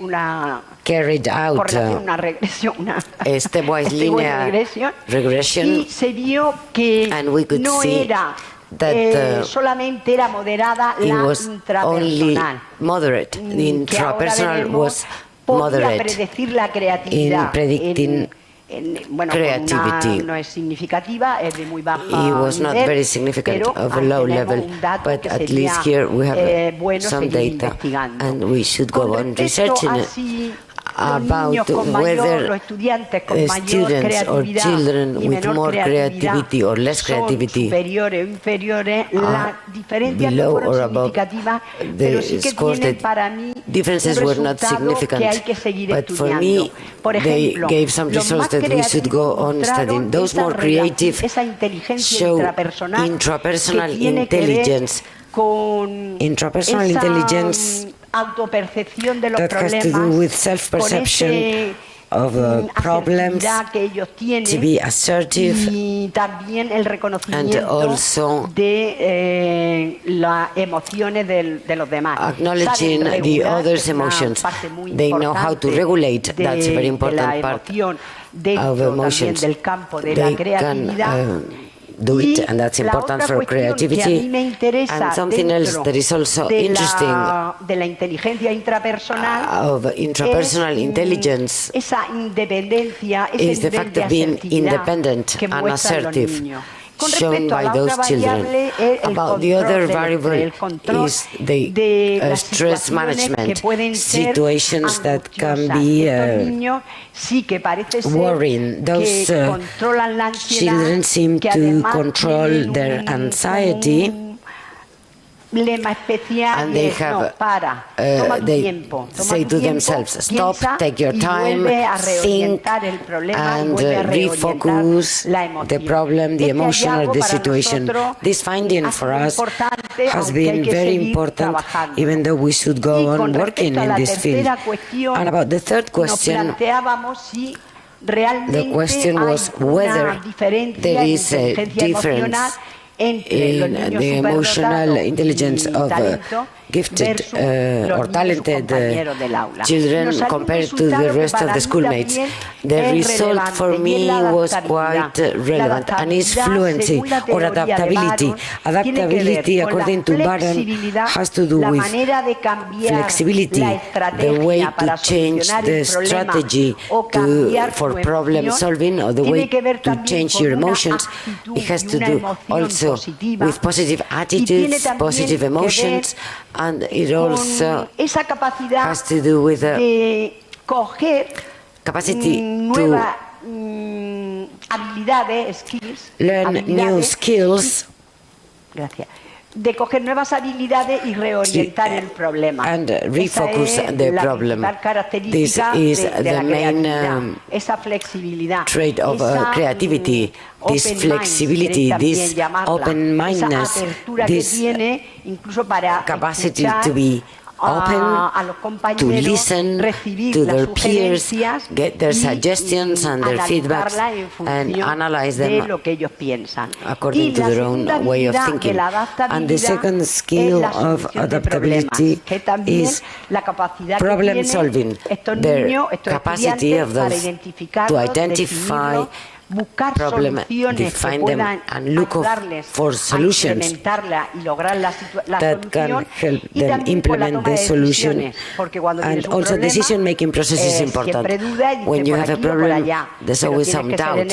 una
carried out
correlación, una regresión, una
a stepwise linear regression,
y se vio que
and we could
no
see
era
that
solamente era moderada
it
la
was only
intrapersonal.
moderate. The
Que ahora
intrapersonal
veremos,
was
podía
moderate
predecir la creatividad.
in predicting
Bueno,
creativity.
no es significativa, es de muy baja
It was not
nivel,
very significant,
pero
of a low
tenemos
level,
un dato
but
que
at
sería,
least here we have
bueno
some
seguir
data,
investigando.
and we should go
Con
on
respecto
researching
a
it.
si
About
los niños con mayor,
whether
los estudiantes con mayor
students or
creatividad
children
y
with
menor
more creativity or less
son
creativity
superiores o inferiores, las diferencias no
below
fueron
or above
significativas,
the
pero sí que
scores,
tienen
the
para mí
differences
un
were not
resultado
significant,
que hay que seguir
but for
estudiando.
me
Por
they
ejemplo,
gave some
los
results
más
that we should go
creativos
on studying.
mostraron
Those
esa
more creative
esa inteligencia
show
intrapersonal
intrapersonal
que tiene
intelligence,
que ver con
intrapersonal
esa
intelligence
autopercepción de los
that has
problemas,
to do with
con
self-perception
ese
of problems,
asertividad que ellos tienen,
to be assertive,
y también el reconocimiento
and also
de las emociones de los demás.
acknowledging
Saben
the
regular,
others'
es una
emotions.
parte muy
They know how to
importante
regulate. That's a very
de
important
la
part
emoción
of
dentro también
emotions.
del campo de
They
la creatividad.
can do it, and that's important for creativity. And something else that is also interesting
de la inteligencia intrapersonal
of intrapersonal intelligence
esa independencia, ese
is the
nivel
fact
de
of being
asertividad
independent
que
and
muestran los
assertive,
niños. Con
shown
respecto a
by
la
those
otra
children.
variable, es el
About the
control
other
del
variable
el control
is the
de las
stress
situaciones
management,
que pueden ser
situations that can
angustiosas.
be
Estos niños sí que parece ser
worrying. Those
que controlan la ansiedad,
children seem
que
to
además
control
tienen
their anxiety,
lema especial,
and
y
they
es,
have
no, para, toma tu
they
tiempo, toma
say
tu
to
tiempo,
themselves, stop,
piensa
take your
y
time,
vuelve a
think,
reorientar el problema y
and
vuelve a reorientar
refocus
la emoción.
the problem, the emotion, or
hallazgo
the
para
situation.
nosotros
This finding
ha
for
sido
us
importante,
has
aunque hay
been
que
very
seguir
important,
trabajando.
even though we should
Y
go
con
on working
respecto a
in
la
this field.
tercera cuestión,
And about the third
nos
question,
planteábamos si realmente
the question
hay
was whether
una diferencia
there
en
is a
inteligencia emocional
difference
entre los
in
niños
the emotional
superdotados
intelligence
y
of
talento
gifted
versus los
or
niños
talented
compañeros del aula.
children
Nos salió un
compared to the
resultado que
rest of
para
the
mí
schoolmates.
también
The
es
result
relevante,
for
y es
me
la
was
adaptabilidad.
quite relevant, and is
La
fluency
según la
or
teoría de
adaptability.
Baron,
Adaptability,
tiene que ver con
according
la
to Baron,
flexibilidad,
has to do
la
with
manera de cambiar
flexibility,
la
the way
estrategia
to
para
change
solucionar
the
el problema
strategy
o cambiar
for
su
problem
emoción,
solving, or the
tiene
way
que ver
to
también
change
con
your
una
emotions.
actitud
It has
y
to
una
do
emoción
also
positiva,
with positive
y tiene
attitudes,
también
positive
que
emotions,
ver
and it also
con esa capacidad
has to do with
de coger
capacity
nuevas habilidades, skills,
learn new skills,
gracias, de coger nuevas habilidades y reorientar el problema.
and refocus
Esa es
the
la
problem.
principal característica
This is
de
the
la
main
creatividad, esa flexibilidad,
trait of
esa,
creativity, this
open
flexibility,
mind, queréis
this
también llamarla,
open-mindedness,
esa apertura
this
que tiene incluso para
capacity
escuchar
to be open to listen to their peers, get their suggestions and their feedbacks, and analyze them according to their own way of thinking. And the second skill of adaptability is problem solving, their capacity of those to identify problem, define them, and look for solutions that can help them implement the solution. And also decision-making process is important. When you have a problem, there's always some doubt,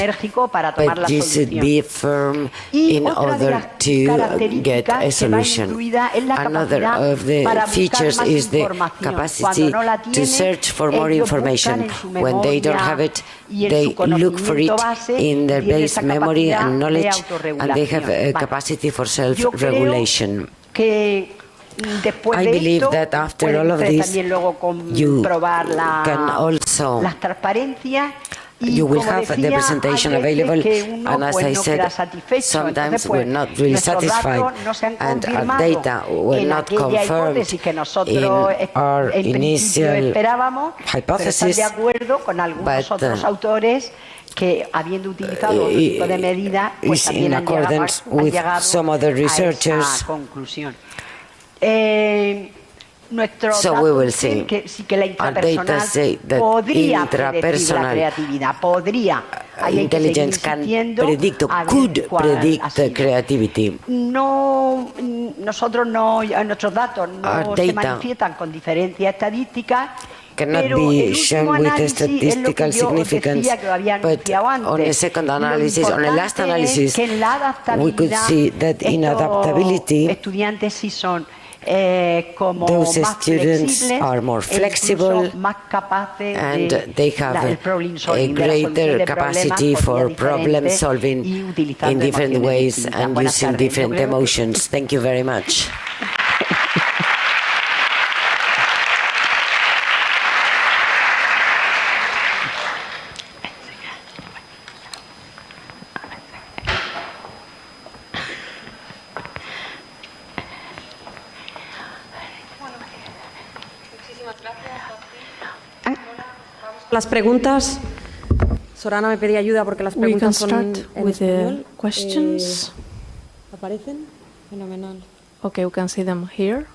but you should be firm in order to get a solution. Another of the features is the capacity to search for more information. When they don't have it, they look for it in their base memory and knowledge, and they have a capacity for self-regulation. I believe that after all of this, you can also you will have the presentation available, and as I said, sometimes we're not really satisfied and our data were not confirmed in our initial hypothesis, but is in accordance with some other researchers. So we will see. Our data say that intrapersonal intelligence can predict or could predict creativity. Our data cannot be shown with statistical significance, but on a second analysis, on a last analysis, we could see that in adaptability, those students are more flexible and they have a greater capacity for problem solving in different ways and using different emotions. Thank you very much.
Las preguntas. Sorana me pedía ayuda porque las preguntas son en español.
Questions.
¿Aparecen? Fenomenal.
Okay, we can see them here.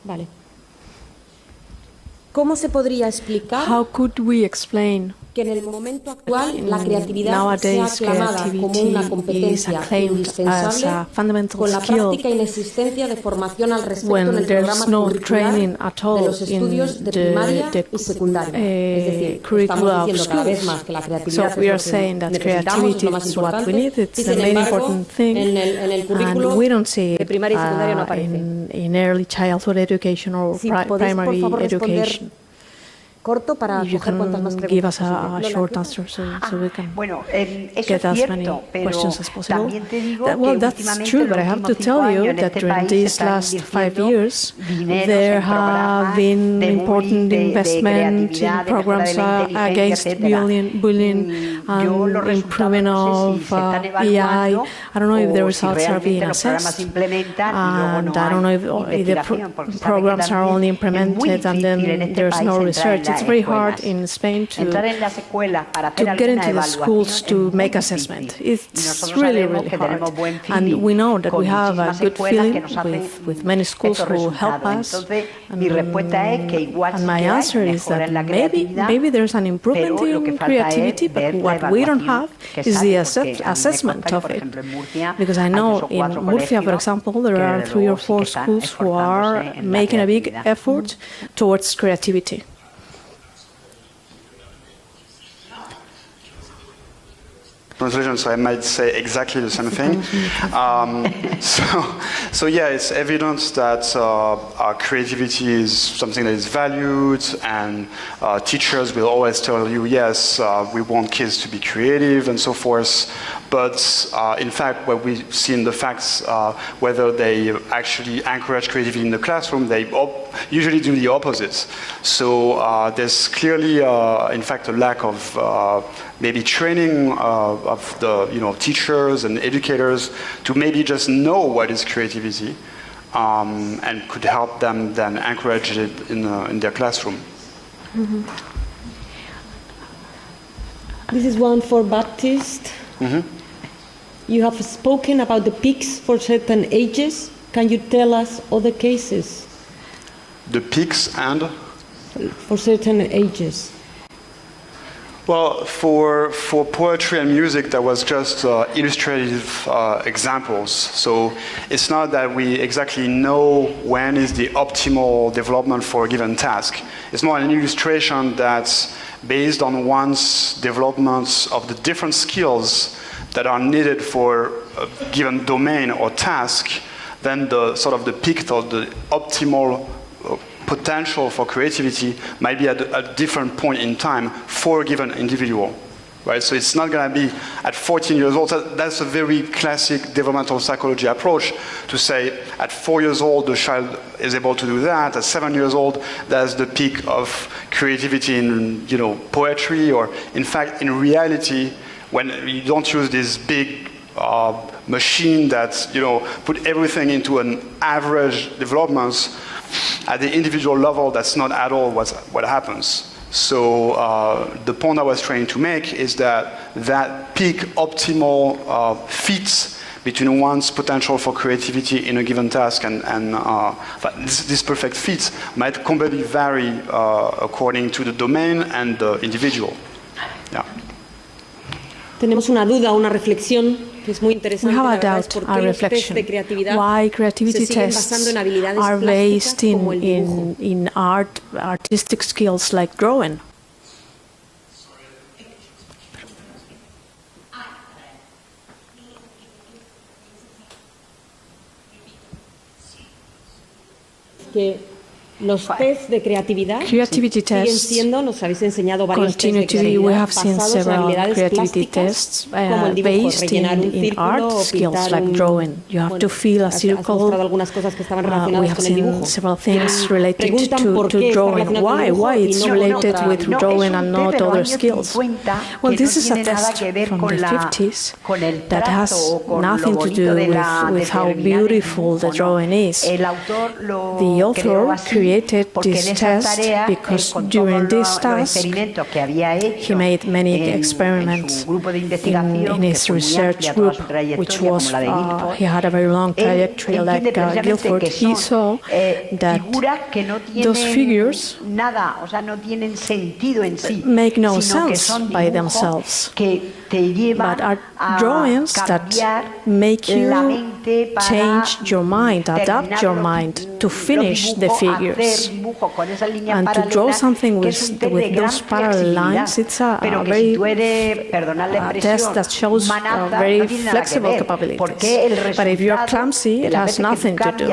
Vale. ¿Cómo se podría explicar
How could we explain
que en el momento actual la creatividad sea aclamada como una competencia indispensable con la práctica inexistencia de formación al respecto en el programa curricular de los estudios de primaria y secundaria? Es decir, estamos diciendo cada vez más que la creatividad es lo que necesitamos, es lo más importante, y sin embargo en el currículo de primaria y secundaria no aparece.
In early childhood education or primary education.
Corto para coger cuantas más preguntas.
Give us a short answer so we can get as many questions as possible. Well, that's true, but I have to tell you that during these last 5 years, there have been important investment in programs against bullying and improvement of AI. I don't know if the results are being assessed, and I don't know if the programs are only implemented and then there's no research. It's very hard in Spain to get into the schools to make assessment. It's really, really hard. And we know that we have a good feeling with many schools who help us. And my answer is that maybe there's an improvement in creativity, but what we don't have is the assessment of it. Because I know in Murcia, for example, there are 3 or 4 schools who are making a big effort towards creativity.
Translation, so I might say exactly the same thing. So yeah, it's evident that creativity is something that is valued, and teachers will always tell you, yes, we want kids to be creative and so forth. But in fact, what we see in the facts, whether they actually encourage creativity in the classroom, they usually do the opposite. So there's clearly, in fact, a lack of maybe training of the teachers and educators to maybe just know what is creativity, and could help them then encourage it in their classroom.
Mm-hmm. This is one for Baptiste. Mm-hmm. You have spoken about the peaks for certain ages. Can you tell us other cases?
The peaks and?
For certain ages.
Well, for poetry and music, that was just illustrative examples. So it's not that we exactly know when is the optimal development for a given task. It's more an illustration that's based on one's developments of the different skills that are needed for a given domain or task, then the sort of the peak or the optimal potential for creativity might be at a different point in time for a given individual, right? So it's not going to be at 14 years old. That's a very classic developmental psychology approach to say at 4 years old the child is able to do that. At 7 years old, that's the peak of creativity in poetry. Or in fact, in reality, when you don't use this big machine that put everything into an average development, at the individual level, that's not at all what happens. So the point I was trying to make is that peak optimal fit between one's potential for creativity in a given task and this perfect fit might completely vary according to the domain and the individual. Yeah.
Tenemos una duda, una reflexión que es muy interesante.
We have a
la verdad,
doubt,
es por
a
qué los test
reflection.
de creatividad
Why creativity
se siguen
tests
basando en habilidades
are
plásticas
based
como el dibujo.
in artistic skills like drawing.
Que los test de creatividad
Creativity
siguen
tests
siendo, nos habéis enseñado varios test
continue
de
to be, we
creatividad
have seen
basados en
several
habilidades
creativity
plásticas
tests
como el dibujo,
based
rellenar un
in
círculo
art
o
skills
pintar
like drawing. You have to fill a
has
circle.
mostrado algunas cosas que estaban
We
relacionadas
have
con el
seen
dibujo.
several things related
Preguntan por
to
qué está
drawing.
relacionado con el
Why
dibujo y
it's
no con
related
otra.
with drawing and not other skills. Well, this is a test from the 50s that has nothing to do with how beautiful the drawing is. The author created this test because during this task he made many experiments in his research group, which was, he had a very long trajectory like Guilford. He saw that those figures make no sense by themselves, but are drawings that make you change your mind, adapt your mind to finish the figures. And to draw something with those parallel lines, it's a very test that shows very flexible capabilities. But if you are clumsy, it has nothing to do.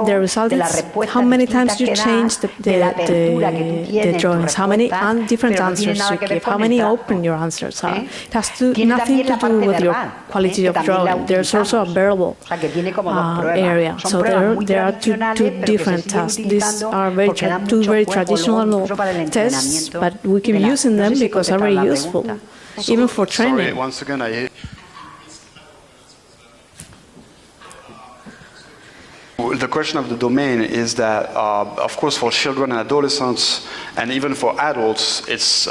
The result is how many times you change the drawings, how many different answers you give, how many open your answers are. It has nothing to do with your quality of drawing. There's also a variable area. So there are two different tests. These are two very traditional tests, but we keep using them because they're very useful, even for training.
Sorry, once again, the question of the domain is that, of course, for children and adolescents, and even for adults, it's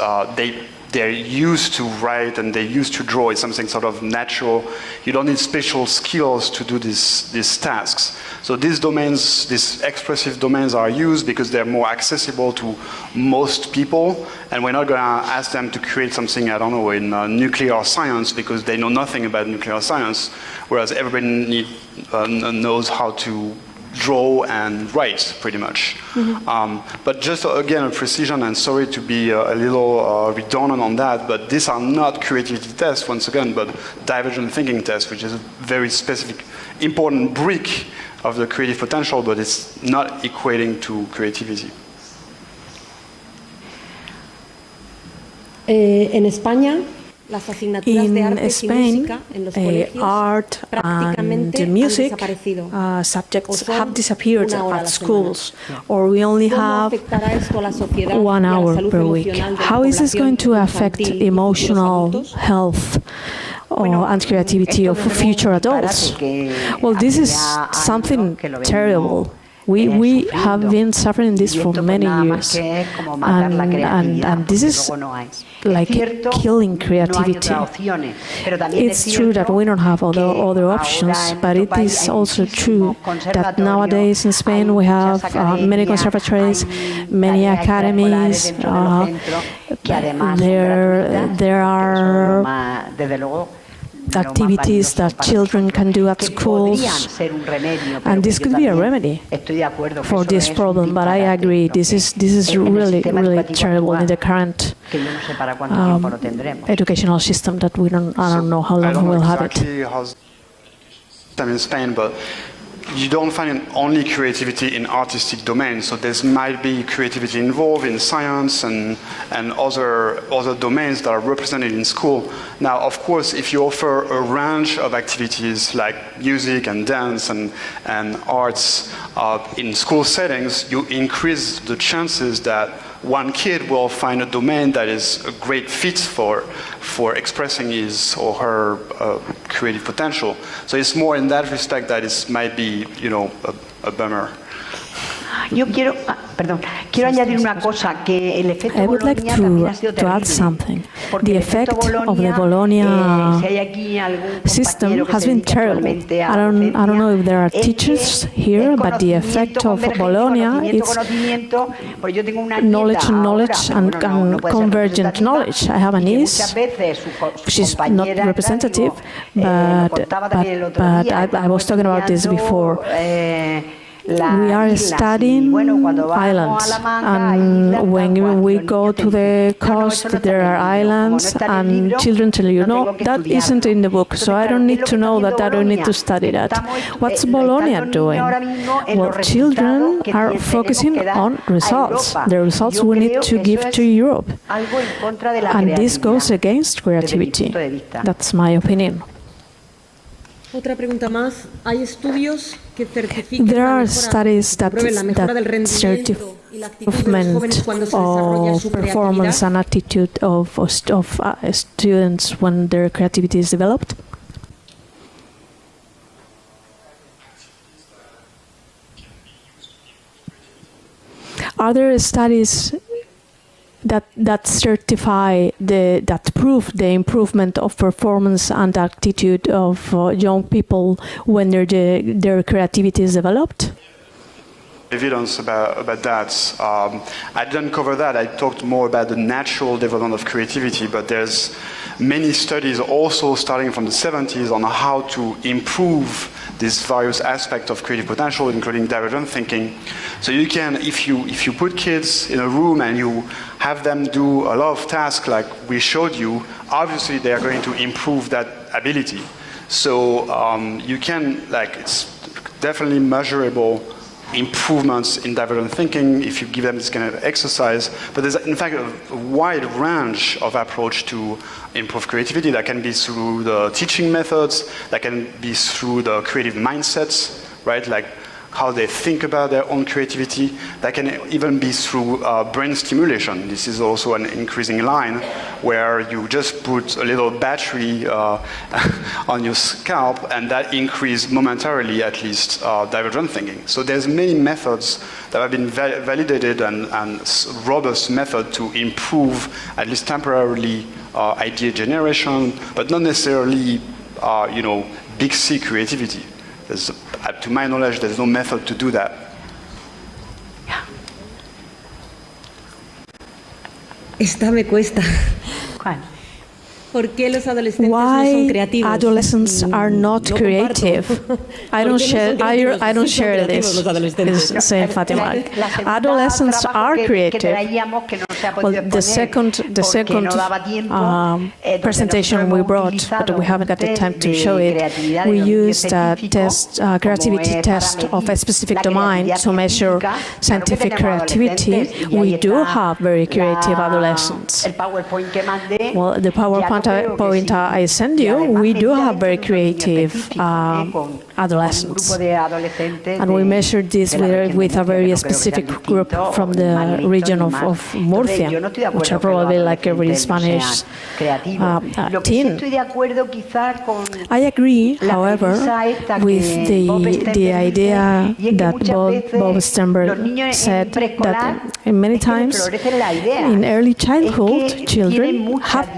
they're used to write and they're used to draw. It's something sort of natural. You don't need special skills to do these tasks. So these domains, these expressive domains are used because they're more accessible to most people, and we're not going to ask them to create something, I don't know, in nuclear science because they know nothing about nuclear science, whereas everybody knows how to draw and write, pretty much. Mm-hmm. But just, again, a precision, and sorry to be a little redundant on that, but these are not creativity tests, once again, but divergent thinking tests, which is a very specific, important brick of the creative potential, but it's not equating to creativity.
En España, las asignaturas de arte y música en los colegios
art and music subjects have disappeared at schools, or we only have 1 hour per week. How is this going to affect emotional health and creativity of future adults. Well, this is something terrible. We have been suffering this for many years, and this is like killing creativity. It's true that we don't have other options, but it is also true that nowadays in Spain we have many conservatories, many academies. There are activities that children can do at schools, and this could be a remedy for this problem. But I agree, this is really terrible in the current educational system that I don't know how long we'll have it.
In Spain, but you don't find only creativity in artistic domains. So there might be creativity involved in science and other domains that are represented in school. Now, of course, if you offer a range of activities like music and dance and arts in school settings, you increase the chances that one kid will find a domain that is a great fit for expressing his or her creative potential. So it's more in that respect that it might be, a bummer.
Yo quiero añadir una cosa, que el efecto
I would like to add something. The effect of the Bologna system has been terrible. I don't know if there are teachers here, but the effect of Bologna is knowledge and convergent knowledge. I have a niece. She's not representative, but I was talking about this before. We are studying islands, and when we go to the coast, there are islands, and children tell you, no, that isn't in the book, so I don't need to know that, I don't need to study that. What's Bologna doing? Well, children are focusing on results, the results we need to give to Europe, and this goes against creativity. That's my opinion.
Otra pregunta más. ¿Hay estudios que certifican
There are studies that certify of performance and attitude of students when their creativity is developed? Are there studies that certify that prove the improvement of performance and attitude of young people when their creativity is developed?
Evidence about that. I didn't cover that. I talked more about the natural development of creativity, but there's many studies also starting from the 70s on how to improve these various aspects of creative potential, including divergent thinking. So you can, if you put kids in a room and you have them do a lot of tasks like we showed you, obviously they are going to improve that ability. So you can, it's definitely measurable improvements in divergent thinking if you give them this kind of exercise. But there's in fact a wide range of approach to improve creativity. That can be through the teaching methods, that can be through the creative mindsets, right? Like how they think about their own creativity. That can even be through brain stimulation. This is also an increasing line where you just put a little battery on your scalp and that increases momentarily at least divergent thinking. So there's many methods that have been validated and robust method to improve at least temporarily idea generation, but not necessarily big C creativity. To my knowledge, there's no method to do that.
Esta me cuesta.
¿Cuál?
¿Por qué los adolescentes no
Why
son creativos?
adolescents are not creative? I don't share this. Is saying Fatima. Adolescents are creative. Well, the second presentation we brought, but we haven't got the time to show it. We used a creativity test of a specific domain to measure scientific creativity. We do have very creative adolescents. Well, the PowerPoint I send you, we do have very creative adolescents.
Un grupo de adolescentes
And we measured this with a very specific group from the region of Murcia, which are probably like every Spanish teen. I agree, however, with the idea that Bob Sternberg said that many times in early childhood, children have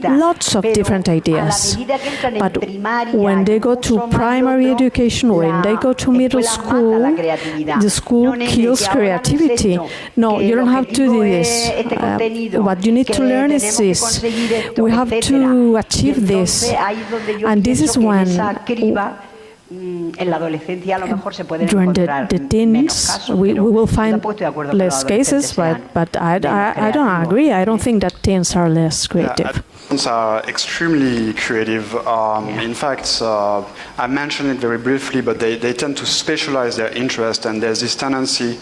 lots of different ideas. But when they go to primary education, when they go to middle school, the school kills creativity. No, you don't have to do this. What you need to learn is this. We have to achieve this. And this is when during the teens, we will find less cases, but I don't agree. I don't think that teens are less creative.
Teens are extremely creative. In fact, I mentioned it very briefly, but they tend to specialize their interest, and there's this tendency,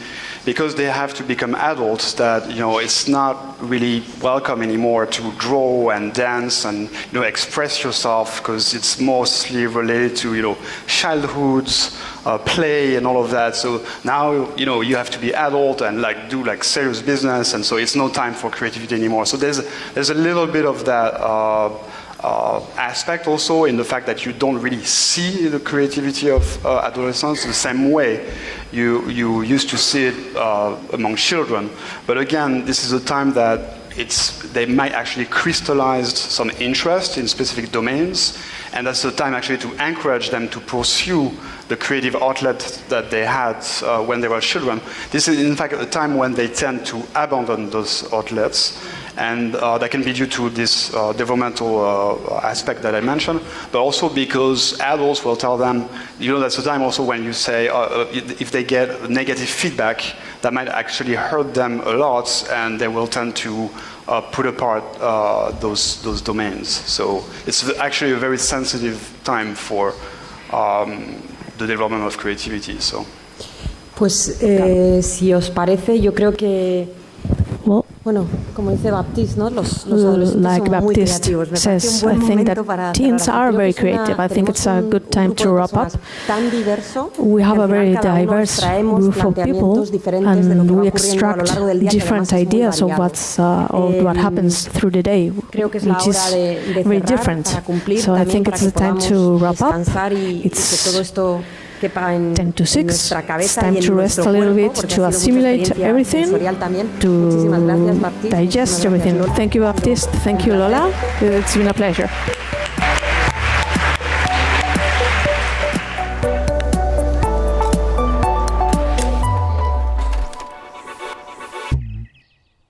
because they have to become adults, that it's not really welcome anymore to draw and dance and express yourself, because it's mostly related to childhoods, play and all of that. So now you have to be adult and do serious business, and so it's no time for creativity anymore. So there's a little bit of that aspect also in the fact that you don't really see the creativity of adolescents the same way you used to see it among children. But again, this is a time that they might actually crystallize some interest in specific domains, and that's the time actually to encourage them to pursue the creative outlet that they had when they were children. This is in fact a time when they tend to abandon those outlets, and that can be due to this developmental aspect that I mentioned, but also because adults will tell them, that's the time also when you say, if they get negative feedback, that might actually hurt them a lot, and they will tend to put apart those domains. So it's actually a very sensitive time for the development of creativity. So.
Pues si os parece, yo creo que bueno, como dice Baptiste, ¿no? Los adolescentes
like
son muy
Baptiste
creativos. Me
says,
parece un
I
buen
think
momento
that
para
teens
cerrar.
are
Creo
very
que es
creative. I think it's a good time to wrap up.
Tan diverso,
We have
que
a
al
very
final cada uno
diverse
extraemos
group of people,
planteamientos diferentes de lo
and
que va
we
ocurriendo a lo
extract
largo del día, que
different
además es muy
ideas of
variado.
what happens through the day,
Creo que es la
which
hora
is
de
very
cerrar
different.
para cumplir
So I
también,
think
para
it's
que
the time
podamos
to wrap up.
descansar y que todo esto quepa en
10 to 6.
nuestra
It's
cabeza
time
y en
to rest
nuestro
a little
cuerpo,
bit,
porque
to
ha sido mucha
assimilate
experiencia
everything,
sensorial también. Muchísimas gracias, Baptiste.
digest everything. Thank you, Baptiste. Thank you, Lola. It's been a pleasure.